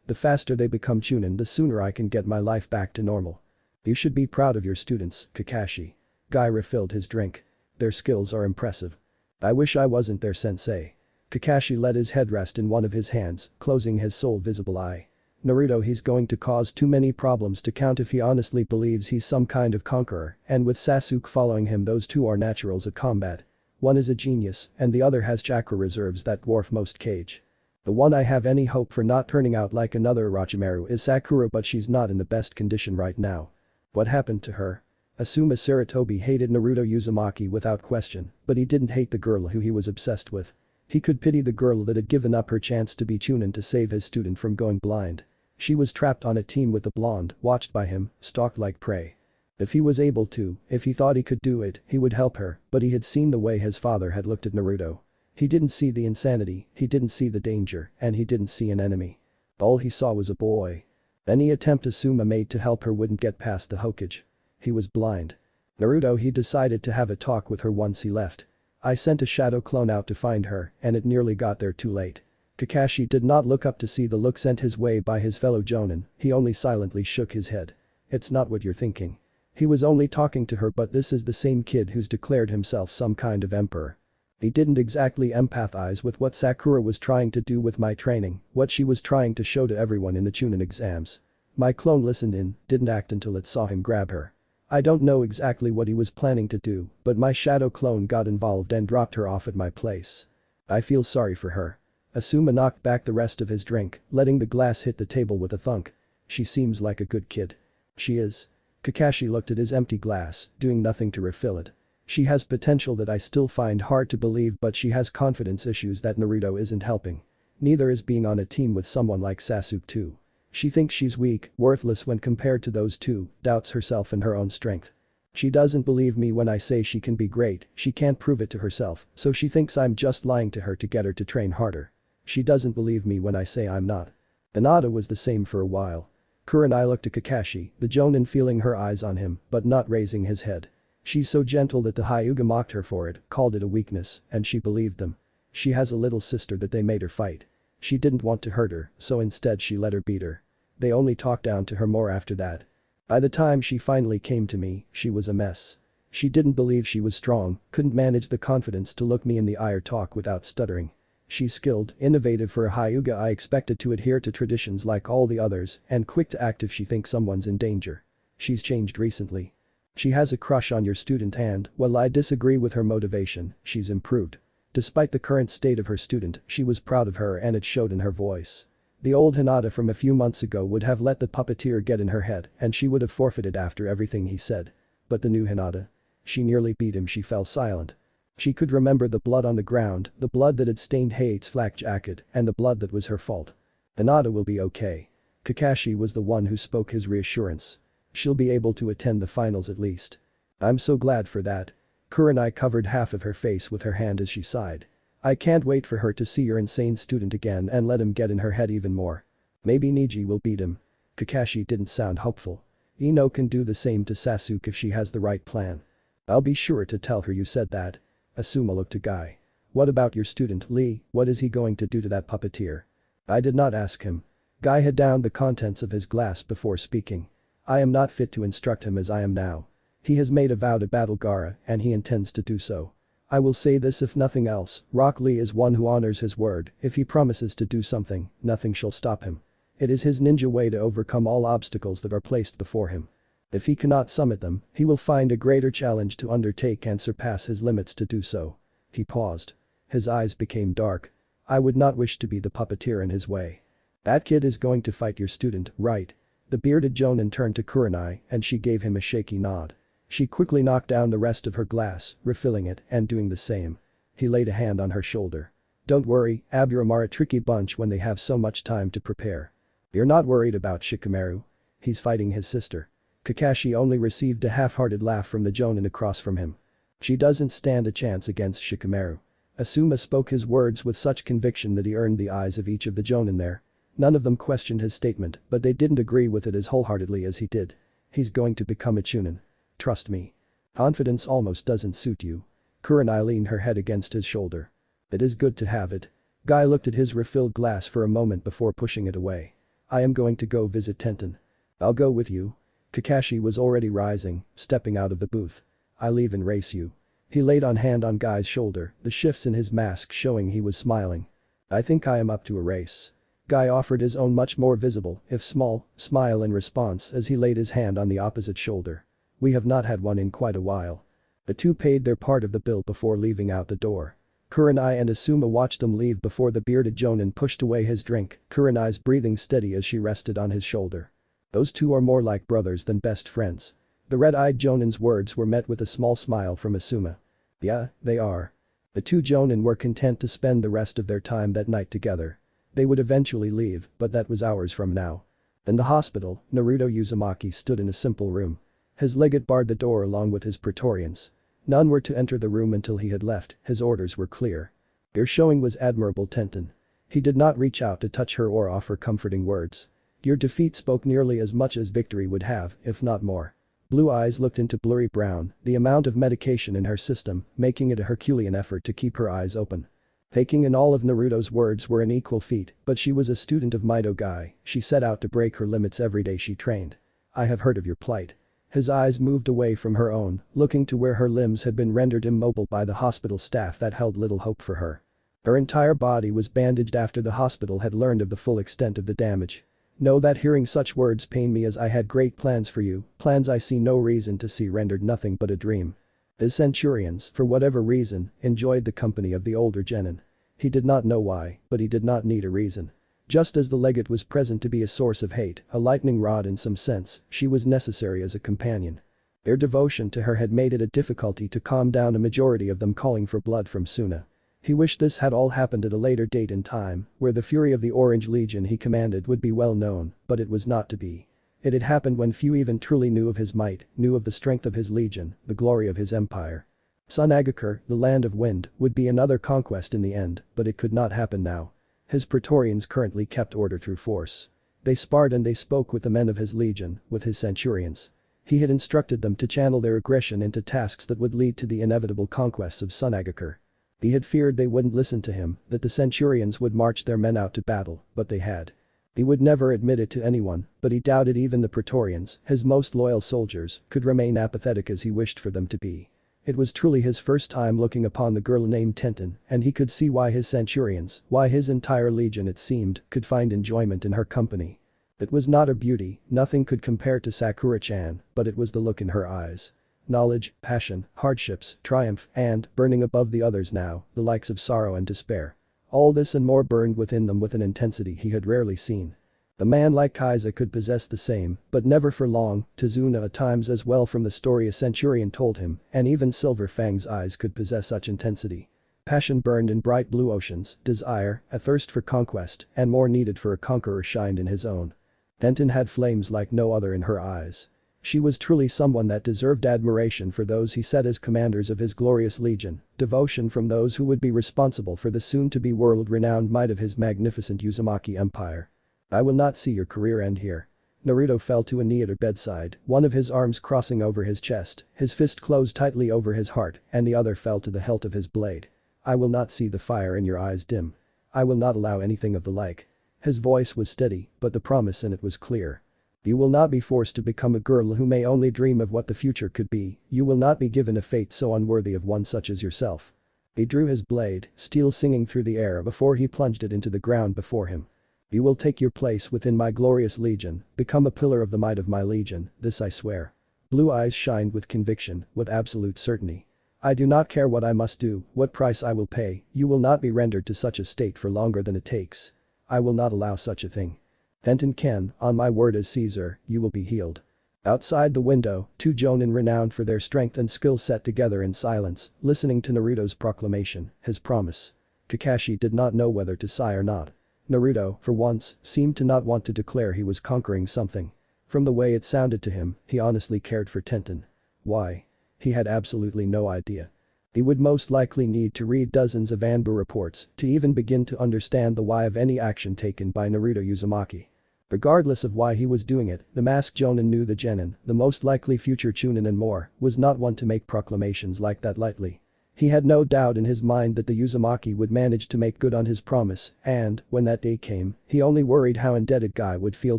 The faster they become Chunin, the sooner I can get my life back to normal. You should be proud of your students, Kakashi. Guy refilled his drink. Their skills are impressive. I wish I wasn't their sensei. Kakashi let his head rest in one of his hands, closing his sole visible eye. Naruto, he's going to cause too many problems to count if he honestly believes he's some kind of conqueror, and with Sasuke following him, those two are naturals at combat. One is a genius and the other has chakra reserves that dwarf most Kage. The one I have any hope for not turning out like another Orochimaru is Sakura, but she's not in the best condition right now. What happened to her? Asuma Sarutobi hated Naruto Uzumaki without question, but he didn't hate the girl who he was obsessed with. He could pity the girl that had given up her chance to be Chunin to save his student from going blind. She was trapped on a team with the blonde, watched by him, stalked like prey. If he was able to, if he thought he could do it, he would help her, but he had seen the way his father had looked at Naruto. He didn't see the insanity, he didn't see the danger, and he didn't see an enemy. All he saw was a boy. Any attempt Asuma made to help her wouldn't get past the Hokage. He was blind. Naruto, he decided to have a talk with her once he left. I sent a shadow clone out to find her, and it nearly got there too late. Kakashi did not look up to see the look sent his way by his fellow Jonin, he only silently shook his head. It's not what you're thinking. He was only talking to her, but this is the same kid who's declared himself some kind of emperor. He didn't exactly empathize with what Sakura was trying to do with my training, what she was trying to show to everyone in the Chunin exams. My clone listened in, didn't act until it saw him grab her. I don't know exactly what he was planning to do, but my shadow clone got involved and dropped her off at my place. I feel sorry for her. Asuma knocked back the rest of his drink, letting the glass hit the table with a thunk. She seems like a good kid. She is. Kakashi looked at his empty glass, doing nothing to refill it. She has potential that I still find hard to believe, but she has confidence issues that Naruto isn't helping. Neither is being on a team with someone like Sasuke too. She thinks she's weak, worthless when compared to those two, doubts herself and her own strength. She doesn't believe me when I say she can be great, she can't prove it to herself, so she thinks I'm just lying to her to get her to train harder. She doesn't believe me when I say I'm not. Hinata was the same for a while. Kurenai looked at Kakashi, the Jonin feeling her eyes on him, but not raising his head. She's so gentle that the Hyuga mocked her for it, called it a weakness, and she believed them. She has a little sister that they made her fight. She didn't want to hurt her, so instead she let her beat her. They only talked down to her more after that. By the time she finally came to me, she was a mess. She didn't believe she was strong, couldn't manage the confidence to look me in the eye or talk without stuttering. She's skilled, innovative for a Hyuga. I expected to adhere to traditions like all the others, and quick to act if she thinks someone's in danger. She's changed recently. She has a crush on your student and, while I disagree with her motivation, she's improved. Despite the current state of her student, she was proud of her and it showed in her voice. The old Hinata from a few months ago would have let the puppeteer get in her head and she would have forfeited after everything he said. But the new Hinata? She nearly beat him. She fell silent. She could remember the blood on the ground, the blood that had stained Hate's flak jacket, and the blood that was her fault. Hinata will be okay. Kakashi was the one who spoke his reassurance. She'll be able to attend the finals at least. I'm so glad for that. Kurenai covered half of her face with her hand as she sighed. I can't wait for her to see your insane student again and let him get in her head even more. Maybe Niji will beat him. Kakashi didn't sound hopeful. Ino can do the same to Sasuke if she has the right plan. I'll be sure to tell her you said that. Asuma looked to Guy. What about your student Lee, what is he going to do to that puppeteer? I did not ask him. Guy had downed the contents of his glass before speaking. I am not fit to instruct him as I am now. He has made a vow to battle Gaara and he intends to do so. I will say this if nothing else, Rock Lee is one who honors his word. If he promises to do something, nothing shall stop him. It is his ninja way to overcome all obstacles that are placed before him. If he cannot summit them, he will find a greater challenge to undertake and surpass his limits to do so. He paused. His eyes became dark. I would not wish to be the puppeteer in his way. That kid is going to fight your student, right? The bearded jonin turned to Kurenai and she gave him a shaky nod. She quickly knocked down the rest of her glass, refilling it and doing the same. He laid a hand on her shoulder. Don't worry, Aburam are a tricky bunch when they have so much time to prepare. You're not worried about Shikamaru. He's fighting his sister. Kakashi only received a half-hearted laugh from the jonin across from him. She doesn't stand a chance against Shikamaru. Asuma spoke his words with such conviction that he earned the eyes of each of the jonin there. None of them questioned his statement, but they didn't agree with it as wholeheartedly as he did. He's going to become a chunin. Trust me. Confidence almost doesn't suit you. Kurenai leaned her head against his shoulder. It is good to have it. Guy looked at his refilled glass for a moment before pushing it away. I am going to go visit Tenten. I'll go with you. Kakashi was already rising, stepping out of the booth. I leave and race you. He laid on hand on Guy's shoulder, the shifts in his mask showing he was smiling. I think I am up to a race. Guy offered his own much more visible, if small, smile in response as he laid his hand on the opposite shoulder. We have not had one in quite a while. The two paid their part of the bill before leaving out the door. Kurenai and Asuma watched them leave before the bearded jonin pushed away his drink, Kurenai's breathing steady as she rested on his shoulder. Those two are more like brothers than best friends. The red-eyed jonin's words were met with a small smile from Asuma. Yeah, they are. The two jonin were content to spend the rest of their time that night together. They would eventually leave, but that was hours from now. In the hospital, Naruto Uzumaki stood in a simple room. His legate barred the door along with his praetorians. None were to enter the room until he had left, his orders were clear. Your showing was admirable, Tenten. He did not reach out to touch her or offer comforting words. Your defeat spoke nearly as much as victory would have, if not more. Blue eyes looked into blurry brown, the amount of medication in her system, making it a Herculean effort to keep her eyes open. Taking in all of Naruto's words were an equal feat, but she was a student of Mido Guy, she set out to break her limits every day she trained. I have heard of your plight. His eyes moved away from her own, looking to where her limbs had been rendered immobile by the hospital staff that held little hope for her. Her entire body was bandaged after the hospital had learned of the full extent of the damage. Know that hearing such words pained me as I had great plans for you, plans I see no reason to see rendered nothing but a dream. The centurions, for whatever reason, enjoyed the company of the older genin. He did not know why, but he did not need a reason. Just as the legate was present to be a source of hate, a lightning rod in some sense, she was necessary as a companion. Their devotion to her had made it a difficulty to calm down a majority of them calling for blood from Suna. He wished this had all happened at a later date in time, where the fury of the Orange Legion he commanded would be well known, but it was not to be. It had happened when few even truly knew of his might, knew of the strength of his legion, the glory of his empire. Sunagakure, the land of wind, would be another conquest in the end, but it could not happen now. His praetorians currently kept order through force. They sparred and they spoke with the men of his legion, with his centurions. He had instructed them to channel their aggression into tasks that would lead to the inevitable conquests of Sunagakure. He had feared they wouldn't listen to him, that the centurions would march their men out to battle, but they had. He would never admit it to anyone, but he doubted even the praetorians, his most loyal soldiers, could remain apathetic as he wished for them to be. It was truly his first time looking upon the girl named Tenten, and he could see why his centurions, why his entire legion it seemed, could find enjoyment in her company. It was not her beauty, nothing could compare to Sakura-chan, but it was the look in her eyes. Knowledge, passion, hardships, triumph, and, burning above the others now, the likes of sorrow and despair. All this and more burned within them with an intensity he had rarely seen. A man like Kaiser could possess the same, but never for long, Tazuna at times as well from the story a centurion told him, and even Silver Fang's eyes could possess such intensity. Passion burned in bright blue oceans, desire, a thirst for conquest, and more needed for a conqueror shined in his own. Tenten had flames like no other in her eyes. She was truly someone that deserved admiration for those he set as commanders of his glorious legion, devotion from those who would be responsible for the soon-to-be world-renowned might of his magnificent Uzumaki empire. I will not see your career end here. Naruto fell to a knee at her bedside, one of his arms crossing over his chest, his fist closed tightly over his heart, and the other fell to the hilt of his blade. I will not see the fire in your eyes dim. I will not allow anything of the like. His voice was steady, but the promise in it was clear. You will not be forced to become a girl who may only dream of what the future could be, you will not be given a fate so unworthy of one such as yourself. He drew his blade, steel singing through the air before he plunged it into the ground before him. You will take your place within my glorious legion, become a pillar of the might of my legion, this I swear. Blue eyes shined with conviction, with absolute certainty. I do not care what I must do, what price I will pay, you will not be rendered to such a state for longer than it takes. I will not allow such a thing. Tenten, on my word as Caesar, you will be healed. Outside the window, two jonin renowned for their strength and skill sat together in silence, listening to Naruto's proclamation, his promise. Kakashi did not know whether to sigh or not. Naruto, for once, seemed to not want to declare he was conquering something. From the way it sounded to him, he honestly cared for Tenten. Why? He had absolutely no idea. He would most likely need to read dozens of Anbu reports to even begin to understand the why of any action taken by Naruto Uzumaki. Regardless of why he was doing it, the masked jonin knew the genin, the most likely future chunin and more, was not one to make proclamations like that lightly. He had no doubt in his mind that the Uzumaki would manage to make good on his promise, and, when that day came, he only worried how indebted Guy would feel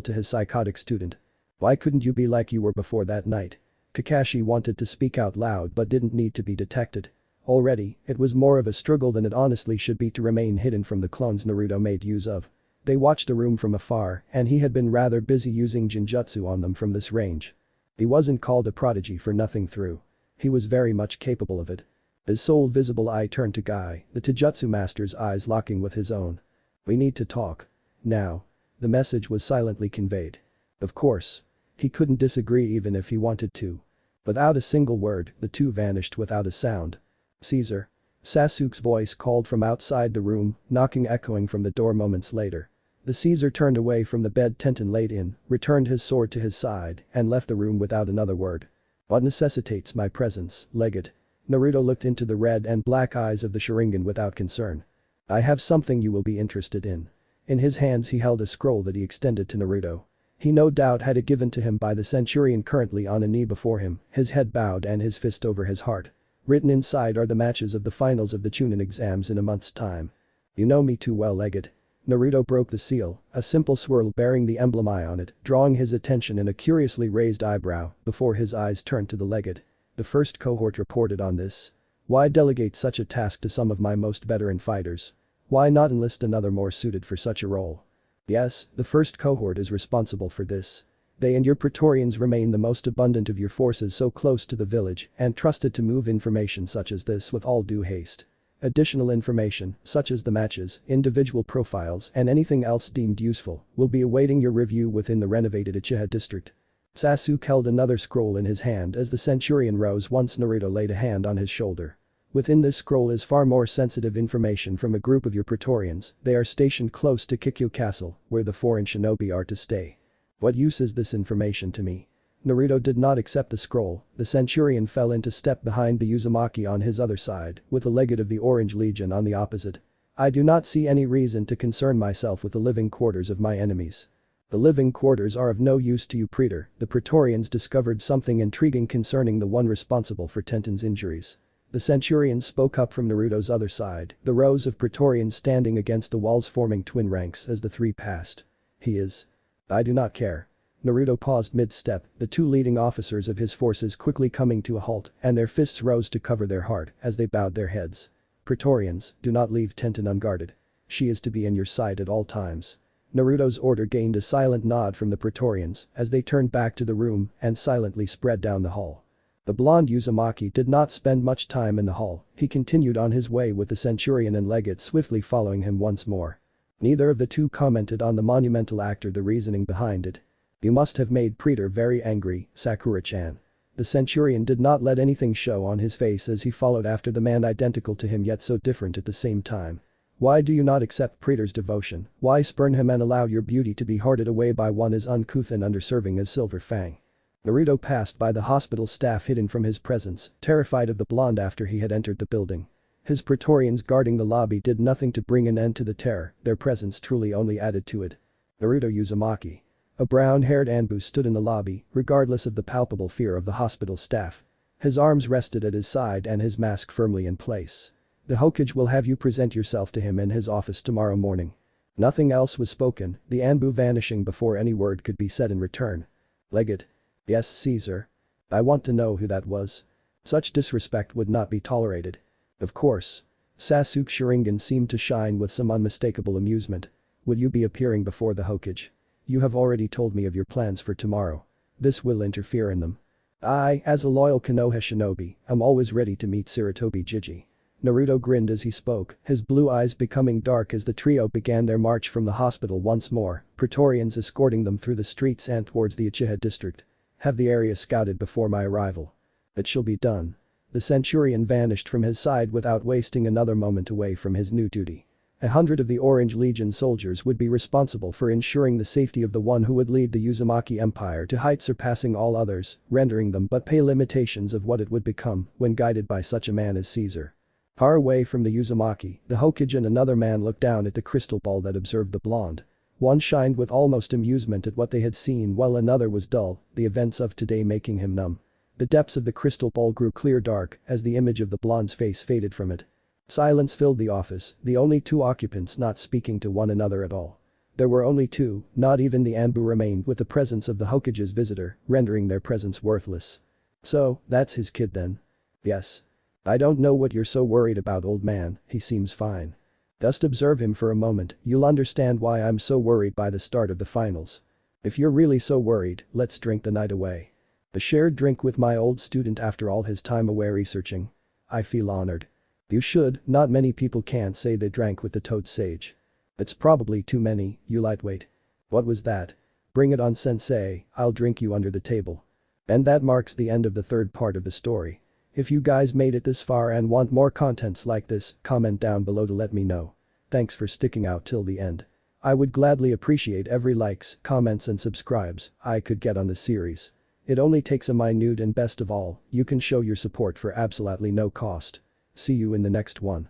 to his psychotic student. Why couldn't you be like you were before that night? Kakashi wanted to speak out loud but didn't need to be detected. Already, it was more of a struggle than it honestly should be to remain hidden from the clones Naruto made use of. They watched the room from afar, and he had been rather busy using Genjutsu on them from this range. He wasn't called a prodigy for nothing through. He was very much capable of it. His sole visible eye turned to Guy, the Taijutsu master's eyes locking with his own. We need to talk. Now. The message was silently conveyed. Of course. He couldn't disagree even if he wanted to. Without a single word, the two vanished without a sound. Caesar. Sasuke's voice called from outside the room, knocking echoing from the door moments later. The Caesar turned away from the bed Tenten laid in, returned his sword to his side, and left the room without another word. What necessitates my presence, legate? Naruto looked into the red and black eyes of the Sharingan without concern. I have something you will be interested in. In his hands he held a scroll that he extended to Naruto. He no doubt had it given to him by the centurion currently on a knee before him, his head bowed and his fist over his heart. Written inside are the matches of the finals of the Chunin exams in a month's time. You know me too well, legate. Naruto broke the seal, a simple swirl bearing the emblem eye on it, drawing his attention in a curiously raised eyebrow before his eyes turned to the legate. The first cohort reported on this. Why delegate such a task to some of my most veteran fighters? Why not enlist another more suited for such a role? Yes, the first cohort is responsible for this. They and your Praetorians remain the most abundant of your forces so close to the village and trusted to move information such as this with all due haste. Additional information, such as the matches, individual profiles and anything else deemed useful, will be awaiting your review within the renovated Uchiha district. Sasuke held another scroll in his hand as the centurion rose once Naruto laid a hand on his shoulder. Within this scroll is far more sensitive information from a group of your Praetorians. They are stationed close to Kikyo Castle, where the foreign shinobi are to stay. What use is this information to me? Naruto did not accept the scroll. The centurion fell into step behind the Uzumaki on his other side, with the legate of the Orange Legion on the opposite. I do not see any reason to concern myself with the living quarters of my enemies. The living quarters are of no use to you, Praetor. The Praetorians discovered something intriguing concerning the one responsible for Tenten's injuries. The centurion spoke up from Naruto's other side, the rows of Praetorians standing against the walls forming twin ranks as the three passed. He is. I do not care. Naruto paused mid-step, the two leading officers of his forces quickly coming to a halt, and their fists rose to cover their heart as they bowed their heads. Praetorians, do not leave Tenten unguarded. She is to be in your sight at all times. Naruto's order gained a silent nod from the Praetorians as they turned back to the room and silently spread down the hall. The blonde Uzumaki did not spend much time in the hall, he continued on his way with the centurion and legate swiftly following him once more. Neither of the two commented on the monumental act or the reasoning behind it. You must have made Praetor very angry, Sakura-chan. The centurion did not let anything show on his face as he followed after the man identical to him yet so different at the same time. Why do you not accept Praetor's devotion? Why spurn him and allow your beauty to be hearted away by one as uncouth and underserving as Silver Fang? Naruto passed by the hospital staff hidden from his presence, terrified of the blonde after he had entered the building. His Praetorians guarding the lobby did nothing to bring an end to the terror, their presence truly only added to it. Naruto Uzumaki. A brown-haired Anbu stood in the lobby, regardless of the palpable fear of the hospital staff. His arms rested at his side and his mask firmly in place. The Hokage will have you present yourself to him in his office tomorrow morning. Nothing else was spoken, the Anbu vanishing before any word could be said in return. Legate. Yes, Caesar. I want to know who that was. Such disrespect would not be tolerated. Of course. Sasuke's sharingan seemed to shine with some unmistakable amusement. Will you be appearing before the Hokage? You have already told me of your plans for tomorrow. This will interfere in them. I, as a loyal Konoha shinobi, am always ready to meet Sarutobi Jiji. Naruto grinned as he spoke, his blue eyes becoming dark as the trio began their march from the hospital once more, Praetorians escorting them through the streets and towards the Uchiha district. Have the area scouted before my arrival. It shall be done. The centurion vanished from his side without wasting another moment away from his new duty. 100 of the Orange Legion soldiers would be responsible for ensuring the safety of the one who would lead the Uzumaki Empire to heights surpassing all others, rendering them but pale imitations of what it would become when guided by such a man as Caesar. Far away from the Uzumaki, the Hokage and another man looked down at the crystal ball that observed the blonde. One shined with almost amusement at what they had seen while another was dull, the events of today making him numb. The depths of the crystal ball grew clear dark as the image of the blonde's face faded from it. Silence filled the office, the only two occupants not speaking to one another at all. There were only two, not even the Anbu remained with the presence of the Hokage's visitor, rendering their presence worthless. So, that's his kid then? Yes. I don't know what you're so worried about, old man, he seems fine. Just observe him for a moment, you'll understand why I'm so worried by the start of the finals. If you're really so worried, let's drink the night away. A shared drink with my old student after all his time away researching. I feel honored. You should, not many people can't say they drank with the toad sage. It's probably too many, you lightweight. What was that? Bring it on, sensei, I'll drink you under the table. And that marks the end of the third part of the story. If you guys made it this far and want more contents like this, comment down below to let me know. Thanks for sticking out till the end. I would gladly appreciate every likes, comments and subscribes I could get on this series. It only takes a minute, and best of all, you can show your support for absolutely no cost. See you in the next one.